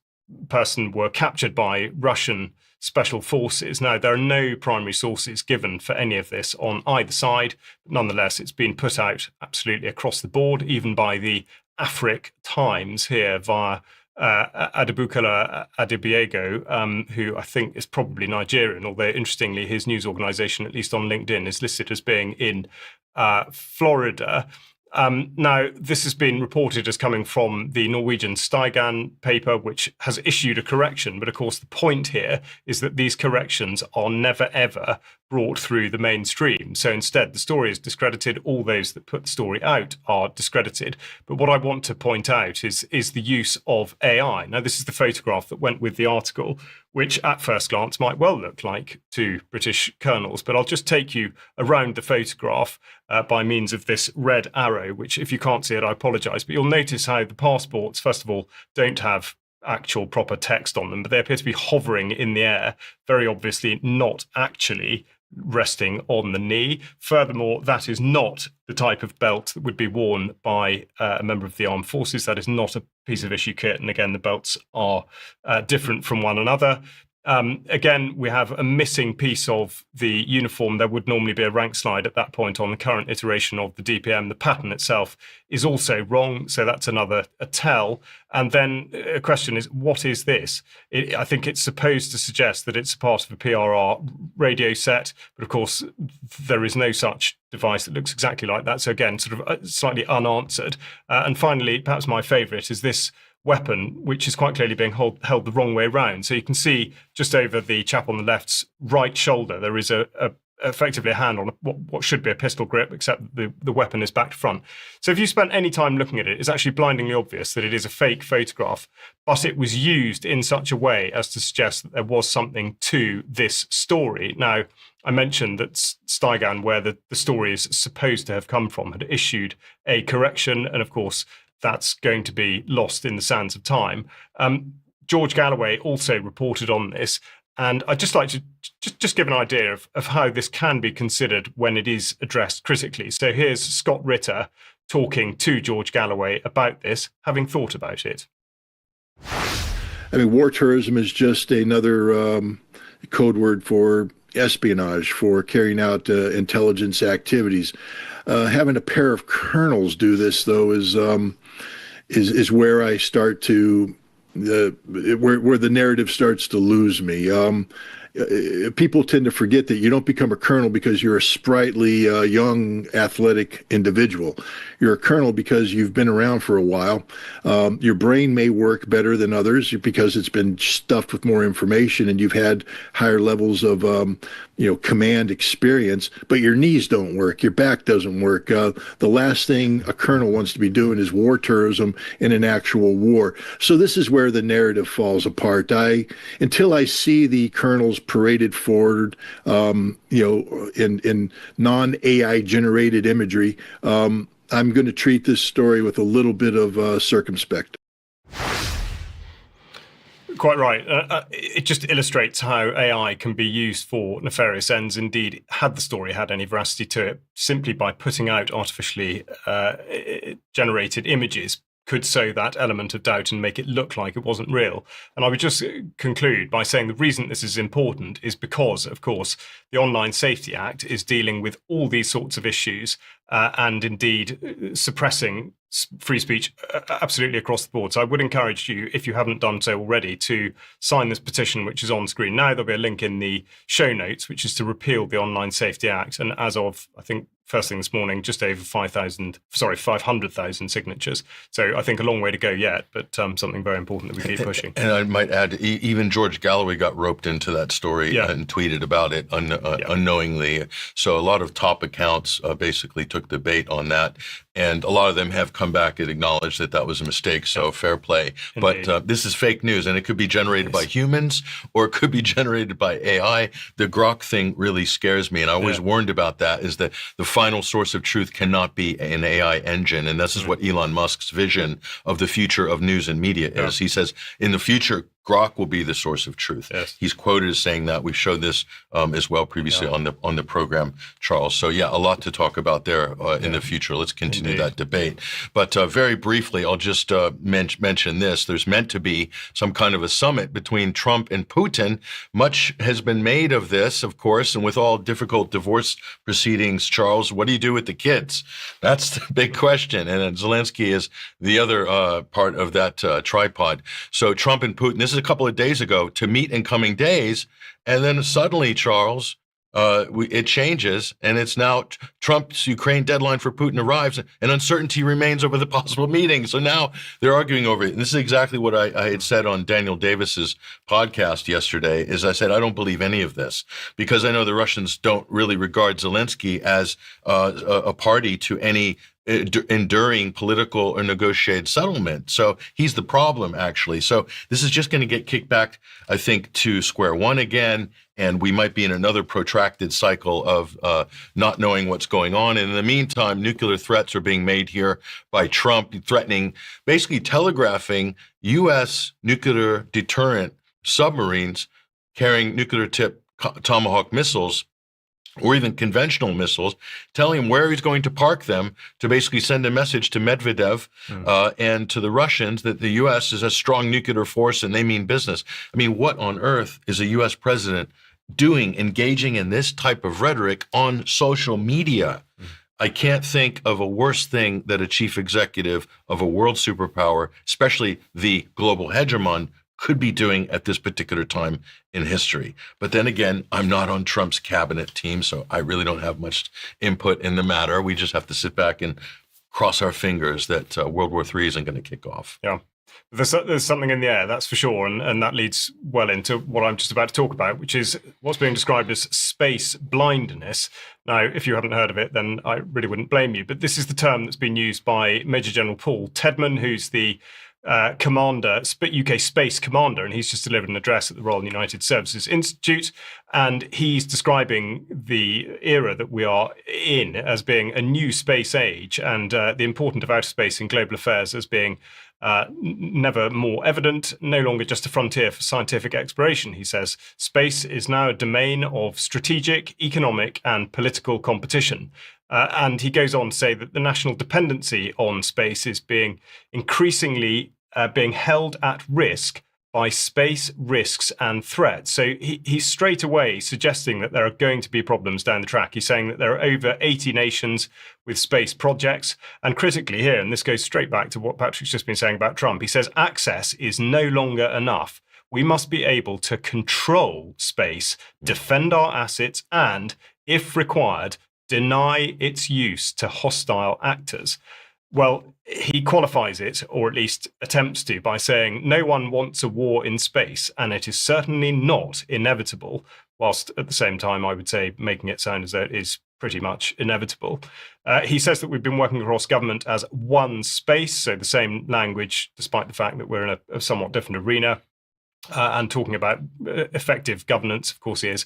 person were captured by Russian special forces. Now, there are no primary sources given for any of this on either side. But nonetheless, it's been put out absolutely across the board, even by the Afric Times here via Adebukola Adebiego, who I think is probably Nigerian, although interestingly his news organization, at least on LinkedIn, is listed as being in Florida. Now, this has been reported as coming from the Norwegian Steigan paper, which has issued a correction. But of course, the point here is that these corrections are never, ever brought through the mainstream. So instead, the story is discredited. All those that put the story out are discredited. But what I want to point out is the use of AI. Now, this is the photograph that went with the article, which at first glance might well look like two British colonels. But I'll just take you around the photograph by means of this red arrow, which if you can't see it, I apologise. But you'll notice how the passports, first of all, don't have actual proper text on them, but they appear to be hovering in the air, very obviously not actually resting on the knee. Furthermore, that is not the type of belt that would be worn by a member of the armed forces. That is not a piece of issue kit. And again, the belts are different from one another. Again, we have a missing piece of the uniform. There would normally be a rank slide at that point on the current iteration of the DPM. The pattern itself is also wrong, so that's another tell. And then a question is, what is this? I think it's supposed to suggest that it's part of a PRR radio set, but of course, there is no such device that looks exactly like that. So again, sort of slightly unanswered. And finally, perhaps my favourite is this weapon, which is quite clearly being held the wrong way round. So you can see just over the chap on the left's right shoulder, there is effectively a hand on what should be a pistol grip, except the weapon is back to front. So if you spent any time looking at it, it's actually blindingly obvious that it is a fake photograph, but it was used in such a way as to suggest that there was something to this story. Now, I mentioned that Steigan, where the story is supposed to have come from, had issued a correction, and of course, that's going to be lost in the sands of time. George Galloway also reported on this, and I'd just like to just give an idea of how this can be considered when it is addressed critically. So here's Scott Ritter talking to George Galloway about this, having thought about it. I mean, war tourism is just another code word for espionage, for carrying out intelligence activities. Having a pair of colonels do this, though, is where I start to where the narrative starts to lose me. People tend to forget that you don't become a colonel because you're a sprightly, young, athletic individual. You're a colonel because you've been around for a while. Your brain may work better than others because it's been stuffed with more information and you've had higher levels of, command experience, but your knees don't work. Your back doesn't work. The last thing a colonel wants to be doing is war tourism in an actual war. So this is where the narrative falls apart. Until I see the colonels paraded forward, in non-AI generated imagery, I'm going to treat this story with a little bit of circumspect. Quite right. It just illustrates how AI can be used for nefarious ends. Indeed, had the story had any veracity to it, simply by putting out artificially generated images, could sow that element of doubt and make it look like it wasn't real. And I would just conclude by saying the reason this is important is because, of course, the Online Safety Act is dealing with all these sorts of issues and indeed suppressing free speech absolutely across the board. So I would encourage you, if you haven't done so already, to sign this petition, which is on screen now. There'll be a link in the show notes, which is to repeal the Online Safety Act. And as of, I think, first thing this morning, just over 500,000 signatures. So I think a long way to go yet, but something very important that we keep pushing. And I might add, even George Galloway got roped into that story and tweeted about it unknowingly. So a lot of top accounts basically took the bait on that. And a lot of them have come back and acknowledged that that was a mistake. So fair play. Indeed. But this is fake news, and it could be generated by humans or it could be generated by AI. The Grok thing really scares me. And I always warned about that, is that the final source of truth cannot be an AI engine. And this is what Elon Musk's vision of the future of news and media is. He says in the future, Grok will be the source of truth. Yes. He's quoted as saying that. We showed this as well previously on the program, Charles. So yeah, a lot to talk about there in the future. Let's continue that debate. But very briefly, I'll just mention this. There's meant to be some kind of a summit between Trump and Putin. Much has been made of this, of course, and with all difficult divorce proceedings, Charles, what do you do with the kids? That's the big question. And Zelensky is the other part of that tripod. So Trump and Putin, this is a couple of days ago, to meet in coming days. And then suddenly, Charles, it changes, and it's now Trump's Ukraine deadline for Putin arrives, and uncertainty remains over the possible meeting. So now they're arguing over it. And this is exactly what I had said on Daniel Davis's podcast yesterday, is I said, I don't believe any of this, because I know the Russians don't really regard Zelensky as a party to any enduring political or negotiated settlement. So he's the problem, actually. So this is just going to get kicked back, I think, to square one again, and we might be in another protracted cycle of not knowing what's going on. And in the meantime, nuclear threats are being made here by Trump, threatening, basically telegraphing U.S. nuclear deterrent submarines carrying nuclear-tipped Tomahawk missiles, or even conventional missiles, telling him where he's going to park them to basically send a message to Medvedev and to the Russians that the U.S. is a strong nuclear force and they mean business. I mean, what on earth is a U.S. president doing, engaging in this type of rhetoric on social media? I can't think of a worse thing that a chief executive of a world superpower, especially the global hegemon, could be doing at this particular time in history. But then again, I'm not on Trump's cabinet team, so I really don't have much input in the matter. We just have to sit back and cross our fingers that World War III isn't going to kick off. Yeah. There's something in the air, that's for sure, and that leads well into what I'm just about to talk about, which is what's being described as space blindness. Now, if you haven't heard of it, then I really wouldn't blame you, but this is the term that's been used by Major General Paul Tedman, who's the commander, UK Space Commander, and he's just delivered an address at the Royal United Services Institute, and he's describing the era that we are in as being a new space age, and the importance of outer space in global affairs as being never more evident, no longer just a frontier for scientific exploration. He says space is now a domain of strategic, economic, and political competition. And he goes on to say that the national dependency on space is being increasingly being held at risk by space risks and threats. So he's straight away suggesting that there are going to be problems down the track. He's saying that there are over 80 nations with space projects. And critically here, and this goes straight back to what Patrick's just been saying about Trump, he says access is no longer enough. We must be able to control space, defend our assets, and, if required, deny its use to hostile actors. Well, he qualifies it, or at least attempts to, by saying no one wants a war in space, and it is certainly not inevitable, whilst at the same time, I would say, making it sound as though it is pretty much inevitable. He says that we've been working across government as one space, so the same language, despite the fact that we're in a somewhat different arena, and talking about effective governance, of course he is.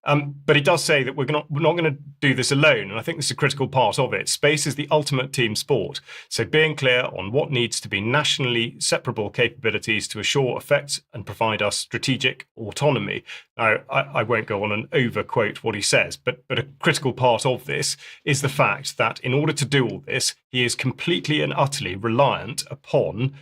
But he does say that we're not going to do this alone, and I think this is a critical part of it. Space is the ultimate team sport, so being clear on what needs to be nationally separable capabilities to assure effects and provide us strategic autonomy. Now, I won't go on and overquote what he says, but a critical part of this is the fact that in order to do all this, he is completely and utterly reliant upon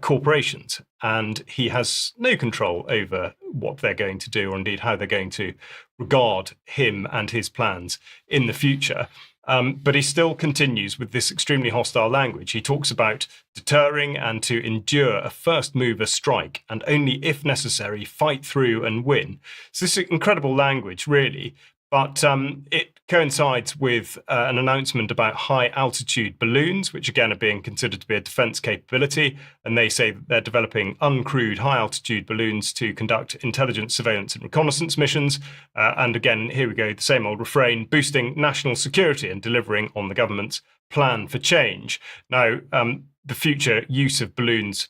corporations, and he has no control over what they're going to do, or indeed how they're going to regard him and his plans in the future. But he still continues with this extremely hostile language. He talks about deterring and to endure a first mover strike, and only if necessary fight through and win. So this is incredible language, really. But it coincides with an announcement about high-altitude balloons, which again are being considered to be a defence capability. And they say that they're developing uncrewed high-altitude balloons to conduct intelligence, surveillance and reconnaissance missions. And again, here we go, the same old refrain, boosting national security and delivering on the government's plan for change. Now, the future use of balloons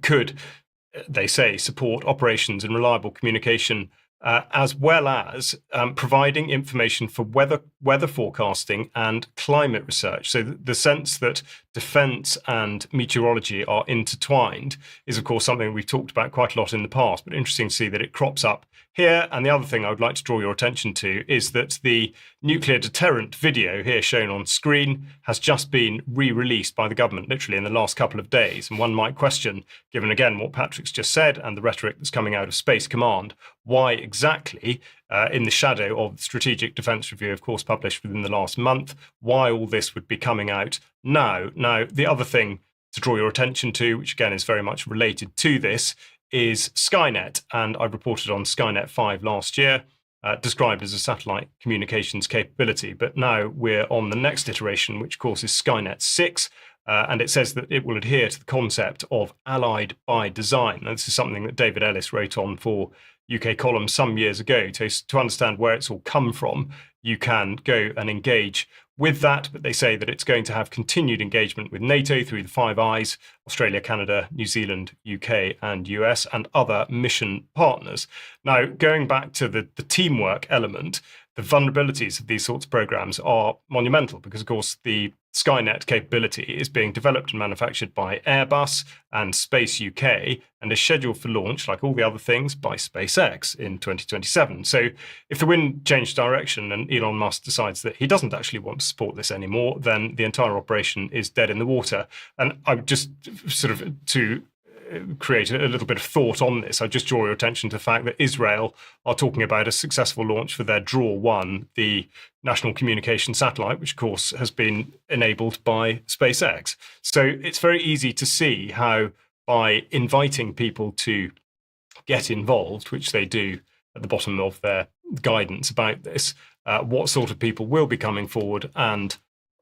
could, they say, support operations and reliable communication, as well as providing information for weather forecasting and climate research. So the sense that defence and meteorology are intertwined is, of course, something we've talked about quite a lot in the past, but interesting to see that it crops up here. And the other thing I would like to draw your attention to is that the nuclear deterrent video here shown on screen has just been re-released by the government, literally in the last couple of days. And one might question, given again what Patrick's just said and the rhetoric that's coming out of Space Command, why exactly, in the shadow of the Strategic Defence Review, of course, published within the last month, why all this would be coming out now. Now, the other thing to draw your attention to, which again is very much related to this, is Skynet. And I reported on Skynet 5 last year, described as a satellite communications capability. But now we're on the next iteration, which of course is Skynet 6. And it says that it will adhere to the concept of allied by design. And this is something that David Ellis wrote on for UK Column some years ago. To understand where it's all come from, you can go and engage with that, but they say that it's going to have continued engagement with NATO through the Five Eyes, Australia, Canada, New Zealand, UK and US, and other mission partners. Now, going back to the teamwork element, the vulnerabilities of these sorts of programs are monumental because, of course, the Skynet capability is being developed and manufactured by Airbus and Space UK and is scheduled for launch, like all the other things, by SpaceX in 2027. So if the wind changed direction and Elon Musk decides that he doesn't actually want to support this anymore, then the entire operation is dead in the water. And I just sort of to create a little bit of thought on this, I just draw your attention to the fact that Israel are talking about a successful launch for their Draw-1, the national communication satellite, which of course has been enabled by SpaceX. So it's very easy to see how by inviting people to get involved, which they do at the bottom of their guidance about this, what sort of people will be coming forward and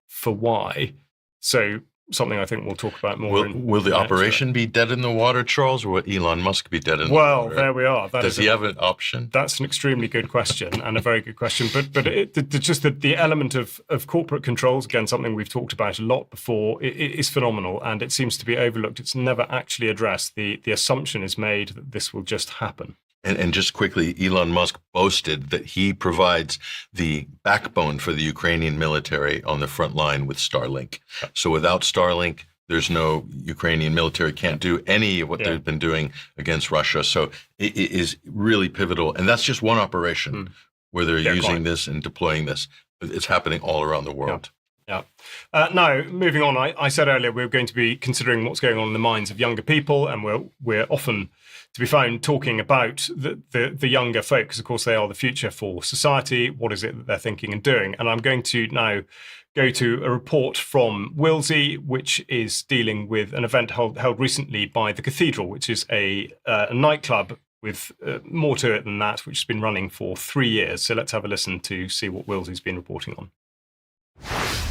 for why. So something I think we'll talk about more. Will the operation be dead in the water, Charles, or will Elon Musk be dead in the water? Well, there we are. Does he have an option? That's an extremely good question and a very good question. But just the element of corporate controls, again, something we've talked about a lot before, it is phenomenal and it seems to be overlooked. It's never actually addressed. The assumption is made that this will just happen. And just quickly, Elon Musk boasted that he provides the backbone for the Ukrainian military on the front line with Starlink. So without Starlink, there's no Ukrainian military can't do any of what they've been doing against Russia. So it is really pivotal. And that's just one operation where they're using this and deploying this. It's happening all around the world. Yeah. Now, moving on, I said earlier we're going to be considering what's going on in the minds of younger people, and we're often to be found talking about the younger folk, because of course they are the future for society. What is it that they're thinking and doing? And I'm going to now go to a report from Willsey, which is dealing with an event held recently by the Cathedral, which is a nightclub with more to it than that, which has been running for 3 years. So let's have a listen to see what Willsey's been reporting on.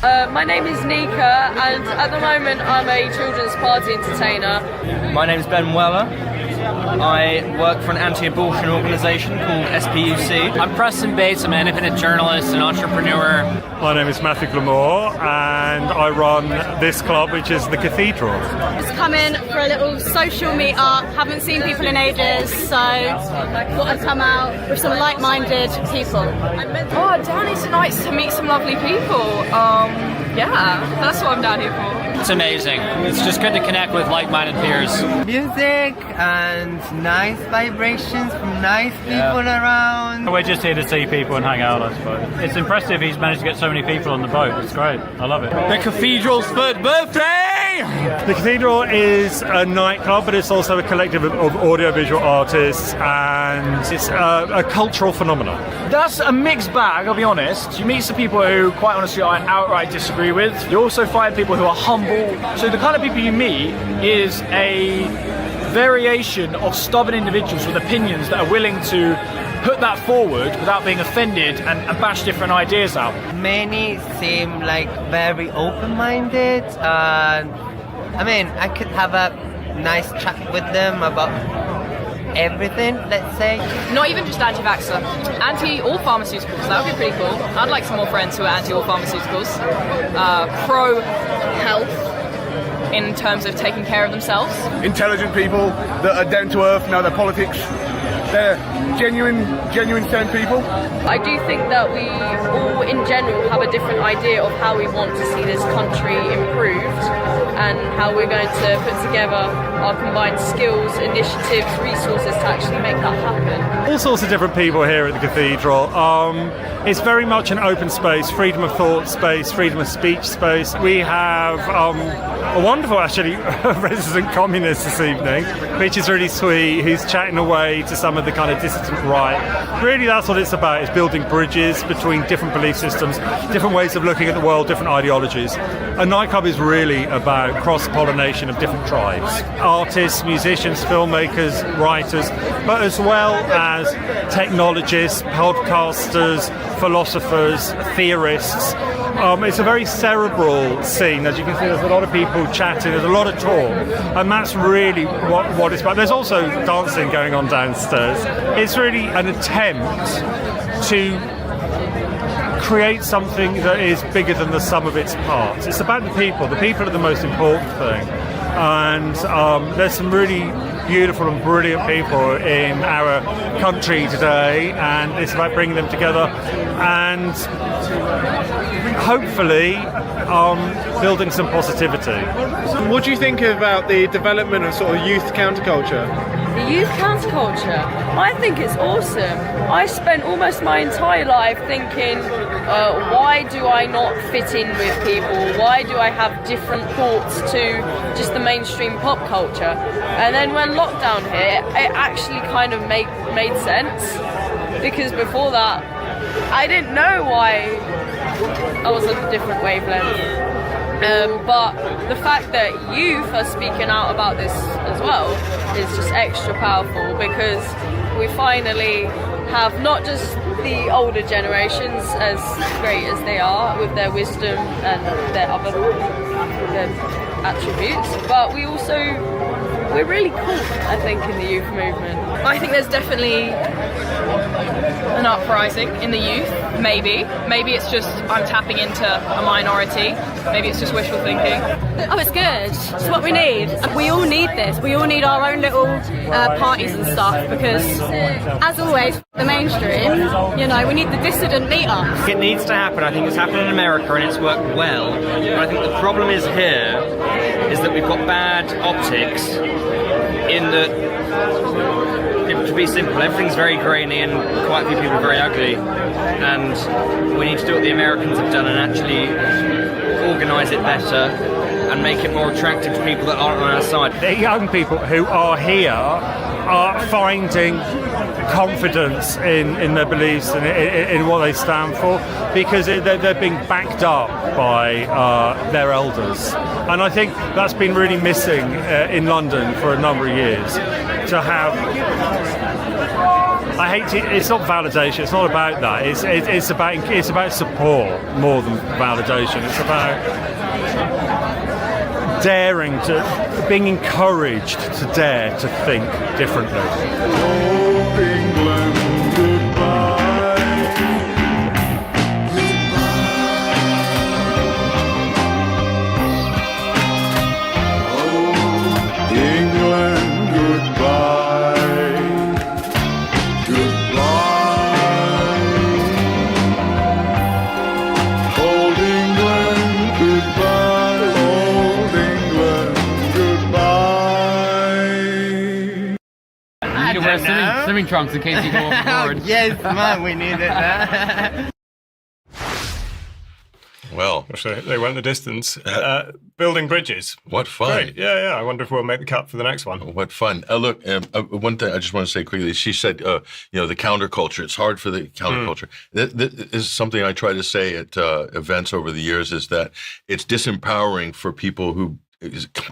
My name is Nika, and at the moment I'm a children's party entertainer. My name is Ben Weller. I work for an anti-abortion organisation called SPUC. I'm Preston Bates. I'm an independent journalist and entrepreneur. My name is Matthew Glamore, and I run this club, which is the Cathedral. Just come in for a little social meet-up. Haven't seen people in ages, so thought I'd come out with some like-minded people. Oh, down here tonight to meet some lovely people. Yeah, that's what I'm down here for. It's amazing. It's just good to connect with like-minded peers. Music and nice vibrations from nice people around. We're just here to see people and hang out, I suppose. It's impressive he's managed to get so many people on the boat. It's great. I love it. The Cathedral's third birthday! The Cathedral is a nightclub, but it's also a collective of audiovisual artists, and it's a cultural phenomenon. That's a mixed bag, I'll be honest. You meet some people who, quite honestly, I outright disagree with. You also find people who are humble. So the kind of people you meet is a variation of stubborn individuals with opinions that are willing to put that forward without being offended and bash different ideas out. Many seem like very open-minded. I mean, I could have a nice chat with them about everything, let's say. Not even just anti-vaxxer, anti-all pharmaceuticals. That would be pretty cool. I'd like some more friends who are anti-all pharmaceuticals. Pro-health in terms of taking care of themselves. Intelligent people that are down to earth, know their politics. They're genuine sound people. I do think that we all in general have a different idea of how we want to see this country improved and how we're going to put together our combined skills, initiatives, resources to actually make that happen. All sorts of different people here at the Cathedral. It's very much an open space, freedom of thought space, freedom of speech space. We have a wonderful, actually, resident communist this evening, which is really sweet, who's chatting away to some of the kind of dissident right. Really, that's what it's about, is building bridges between different belief systems, different ways of looking at the world, different ideologies. A nightclub is really about cross-pollination of different tribes. Artists, musicians, filmmakers, writers, but as well as technologists, podcasters, philosophers, theorists. It's a very cerebral scene. As you can see, there's a lot of people chatting, there's a lot of talk, and that's really what it's about. There's also dancing going on downstairs. It's really an attempt to create something that is bigger than the sum of its parts. It's about the people. The people are the most important thing. And there's some really beautiful and brilliant people in our country today, and it's about bringing them together and hopefully building some positivity. What do you think about the development of sort of youth counterculture? The youth counterculture, I think it's awesome. I spent almost my entire life thinking, why do I not fit in with people? Why do I have different thoughts to just the mainstream pop culture? And then when lockdown hit, it actually kind of made sense, because before that, I didn't know why I was on a different wavelength. But the fact that youth are speaking out about this as well is just extra powerful, because we finally have not just the older generations, as great as they are with their wisdom and their other attributes, but we're really cool, I think, in the youth movement. I think there's definitely an uprising in the youth, maybe it's just I'm tapping into a minority, maybe it's just wishful thinking. Oh, it's good. It's what we need. We all need this. We all need our own little parties and stuff, because, as always, the mainstream, we need the dissident meetups. It needs to happen. I think it's happened in America and it's worked well. But I think the problem is here is that we've got bad optics in that, to be simple, everything's very grainy and quite a few people are very ugly, and we need to do what the Americans have done and actually organise it better and make it more attractive to people that aren't on our side. The young people who are here are finding confidence in their beliefs and in what they stand for, because they're being backed up by their elders. And I think that's been really missing in London for a number of years. To have, it's not validation, it's not about that, it's about support more than validation. It's about being encouraged to dare to think differently. Oh, England, goodbye. Oh, England, goodbye. Goodbye. Old England, goodbye. Old England, goodbye. You need to wear swimming trunks in case you go overboard. Yes, man, we need it. Well, they went the distance. Building bridges. What fun. Great. Yeah. I wonder if we'll make the cut for the next one. What fun. Look, one thing I just want to say quickly. She said, the counterculture. It's hard for the counterculture. This is something I try to say at events over the years, is that it's disempowering for people who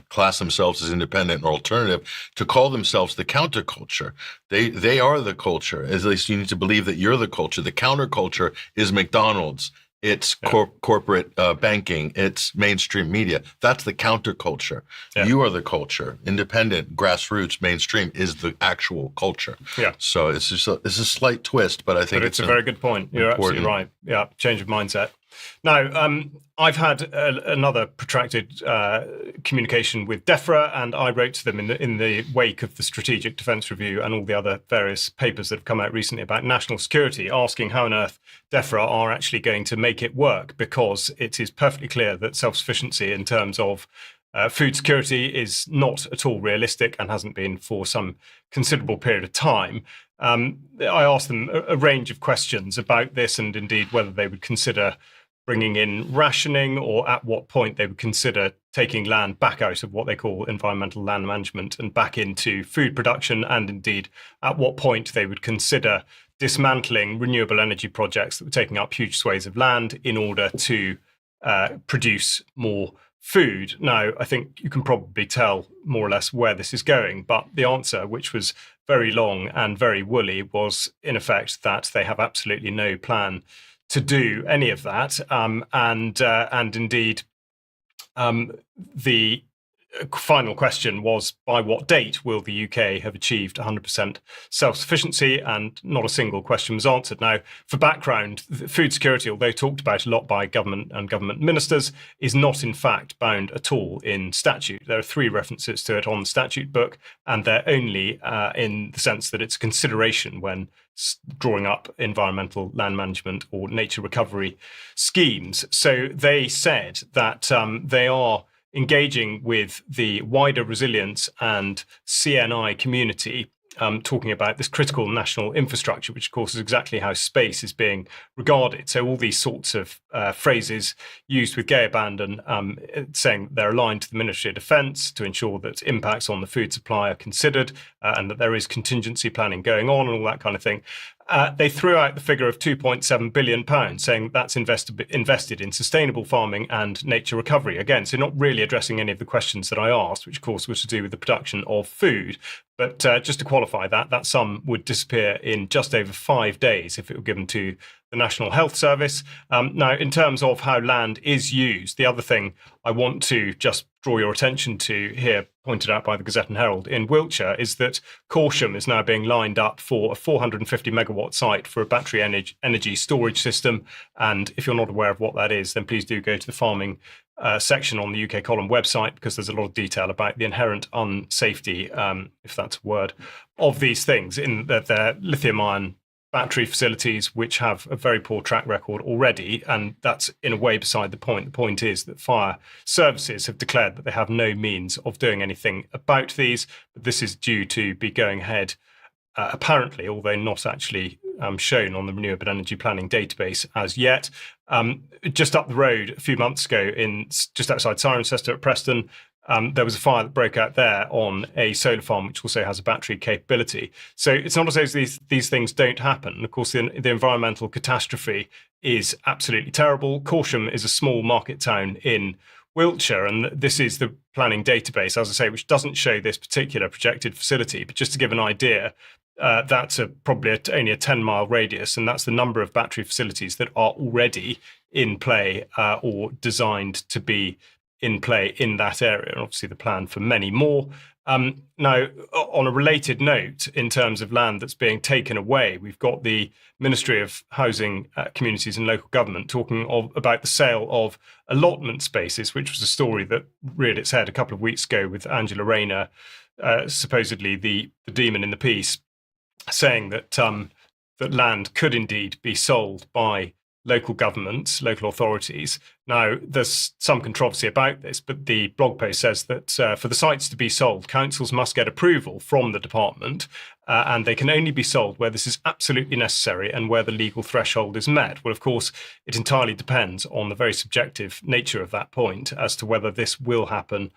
class themselves as independent or alternative to call themselves the counterculture. They are the culture. At least you need to believe that you're the culture. The counterculture is McDonald's. It's corporate banking. It's mainstream media. That's the counterculture. Yeah. You are the culture. Independent, grassroots, mainstream is the actual culture. Yeah. So it's a slight twist, but I think it's a very good point. You're absolutely right. Yeah, change of mindset. Now, I've had another protracted communication with DEFRA, and I wrote to them in the wake of the Strategic Defence Review and all the other various papers that have come out recently about national security, asking how on earth DEFRA are actually going to make it work, because it is perfectly clear that self-sufficiency in terms of food security is not at all realistic and hasn't been for some considerable period of time. I asked them a range of questions about this, and indeed whether they would consider bringing in rationing, or at what point they would consider taking land back out of what they call environmental land management and back into food production, and indeed at what point they would consider dismantling renewable energy projects that were taking up huge swathes of land in order to produce more food. Now, I think you can probably tell more or less where this is going, but the answer, which was very long and very woolly, was in effect that they have absolutely no plan to do any of that, and indeed, the final question was, by what date will the UK have achieved 100% self-sufficiency? And not a single question was answered. Now, for background, food security, although talked about a lot by government and government ministers, is not in fact bound at all in statute. There are 3 references to it on the statute book, and they're only in the sense that it's a consideration when drawing up environmental land management or nature recovery schemes. So they said that they are engaging with the wider resilience and CNI community, talking about this critical national infrastructure, which of course is exactly how space is being regarded. So all these sorts of phrases used with gay abandon, saying they're aligned to the Ministry of Defence to ensure that impacts on the food supply are considered, and that there is contingency planning going on and all that kind of thing. They threw out the figure of £2.7 billion, saying that's invested in sustainable farming and nature recovery. Again, so not really addressing any of the questions that I asked, which of course was to do with the production of food. But just to qualify that sum would disappear in just over 5 days if it were given to the National Health Service. Now, in terms of how land is used, the other thing I want to just draw your attention to here, pointed out by the Gazette and Herald in Wiltshire, is that Corsham is now being lined up for a 450 megawatt site for a battery energy storage system. And if you're not aware of what that is, then please do go to the farming section on the UK Column website, because there's a lot of detail about the inherent unsafety, if that's a word, of these things, in that they're lithium-ion battery facilities which have a very poor track record already, and that's in a way beside the point. The point is that fire services have declared that they have no means of doing anything about these, but this is due to be going ahead, apparently, although not actually shown on the Renewable Energy Planning database as yet. Just up the road a few months ago, just outside Cirencester at Preston, there was a fire that broke out there on a solar farm, which also has a battery capability. So it's not as though these things don't happen. Of course, the environmental catastrophe is absolutely terrible. Corsham is a small market town in Wiltshire, and this is the planning database, as I say, which doesn't show this particular projected facility. But just to give an idea, that's probably only a 10-mile radius, and that's the number of battery facilities that are already in play or designed to be in play in that area, and obviously the plan for many more. Now, on a related note, in terms of land that's being taken away, we've got the Ministry of Housing, Communities and Local Government talking about the sale of allotment spaces, which was a story that reared its head a couple of weeks ago with Angela Rayner, supposedly the demon in the piece, saying that that land could indeed be sold by local governments, local authorities. Now, there's some controversy about this, but the blog post says that for the sites to be sold, councils must get approval from the department, and they can only be sold where this is absolutely necessary and where the legal threshold is met. Well, of course, it entirely depends on the very subjective nature of that point as to whether this will happen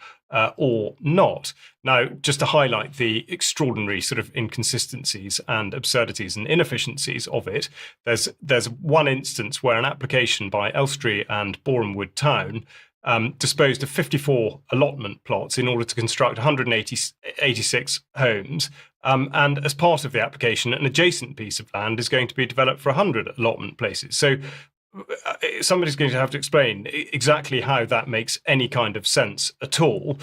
or not. Now, just to highlight the extraordinary sort of inconsistencies and absurdities and inefficiencies of it, there's one instance where an application by Elstree and Borehamwood Town disposed of 54 allotment plots in order to construct 186 homes. And as part of the application, an adjacent piece of land is going to be developed for 100 allotment places. So somebody's going to have to explain exactly how that makes any kind of sense at all.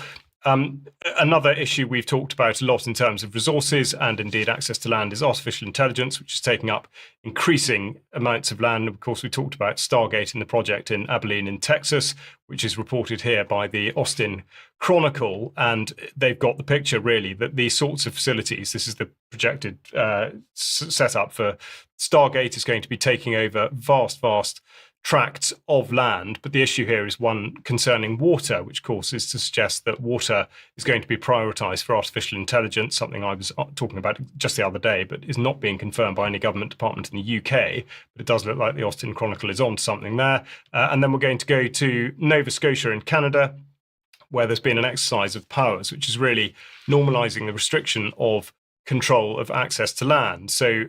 Another issue we've talked about a lot in terms of resources and indeed access to land is artificial intelligence, which is taking up increasing amounts of land. Of course, we talked about Stargate and the project in Abilene in Texas, which is reported here by the Austin Chronicle. And they've got the picture, really, that these sorts of facilities, this is the projected setup for Stargate, is going to be taking over vast tracts of land. But the issue here is one concerning water, which of course is to suggest that water is going to be prioritized for artificial intelligence, something I was talking about just the other day, but is not being confirmed by any government department in the UK. But it does look like the Austin Chronicle is on to something there. And then we're going to go to Nova Scotia in Canada, where there's been an exercise of powers, which is really normalizing the restriction of control of access to land. So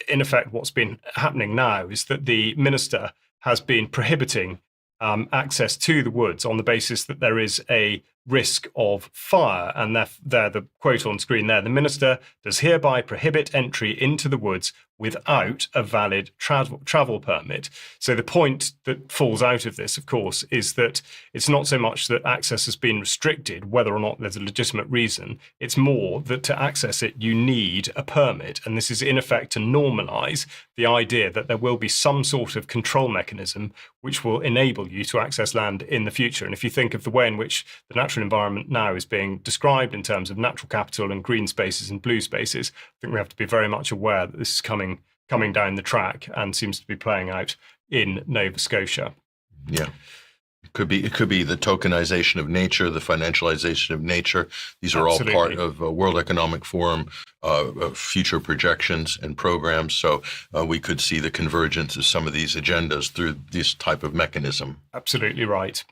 in effect, what's been happening now is that the minister has been prohibiting access to the woods on the basis that there is a risk of fire. And there, the quote on screen there, the minister does hereby prohibit entry into the woods without a valid travel permit. So the point that falls out of this, of course, is that it's not so much that access has been restricted, whether or not there's a legitimate reason. It's more that to access it, you need a permit. And this is in effect to normalise the idea that there will be some sort of control mechanism which will enable you to access land in the future. And if you think of the way in which the natural environment now is being described in terms of natural capital and green spaces and blue spaces, I think we have to be very much aware that this is coming down the track and seems to be playing out in Nova Scotia. Yeah. It could be the tokenization of nature, the financialization of nature. These are Absolutely. all part of World Economic Forum future projections and programs. So we could see the convergence of some of these agendas through this type of mechanism. Absolutely right.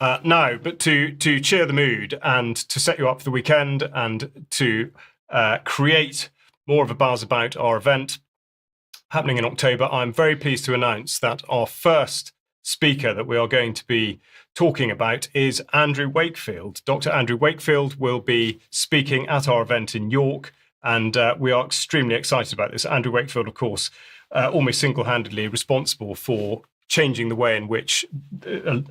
Now, but to cheer the mood and to set you up for the weekend and to create more of a buzz about our event happening in October, I'm very pleased to announce that our first speaker that we are going to be talking about is Andrew Wakefield. Dr. Andrew Wakefield will be speaking at our event in York, and we are extremely excited about this. Andrew Wakefield, of course, almost single-handedly responsible for changing the way in which a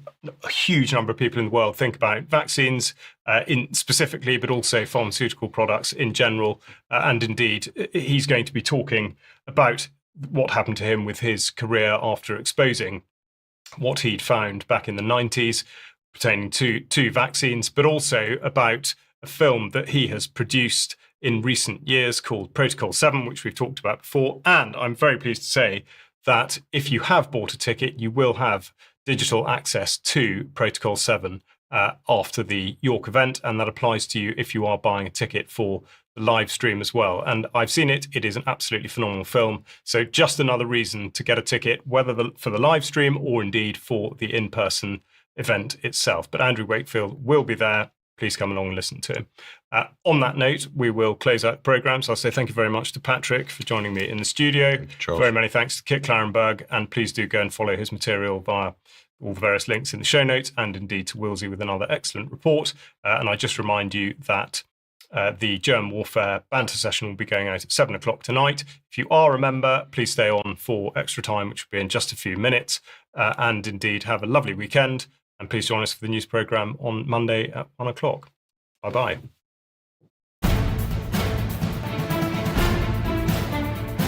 huge number of people in the world think about vaccines specifically, but also pharmaceutical products in general. And indeed, he's going to be talking about what happened to him with his career after exposing what he'd found back in the 90s pertaining to vaccines, but also about a film that he has produced in recent years called Protocol 7, which we've talked about before. And I'm very pleased to say that if you have bought a ticket, you will have digital access to Protocol 7 after the York event, and that applies to you if you are buying a ticket for the live stream as well. And I've seen it. It is an absolutely phenomenal film. So just another reason to get a ticket, whether for the live stream or indeed for the in-person event itself. But Andrew Wakefield will be there. Please come along and listen to him. On that note, we will close out the programme. So I'll say thank you very much to Patrick for joining me in the studio. Very many thanks to Kit Clarenberg, and please do go and follow his material via all the various links in the show notes, and indeed to Willsey with another excellent report. And I just remind you that the Germ Warfare banter session will be going out at 7 o'clock tonight. If you are a member, please stay on for extra time, which will be in just a few minutes. And indeed, have a lovely weekend. And please join us for the news programme on Monday at 1 o'clock. Bye-bye.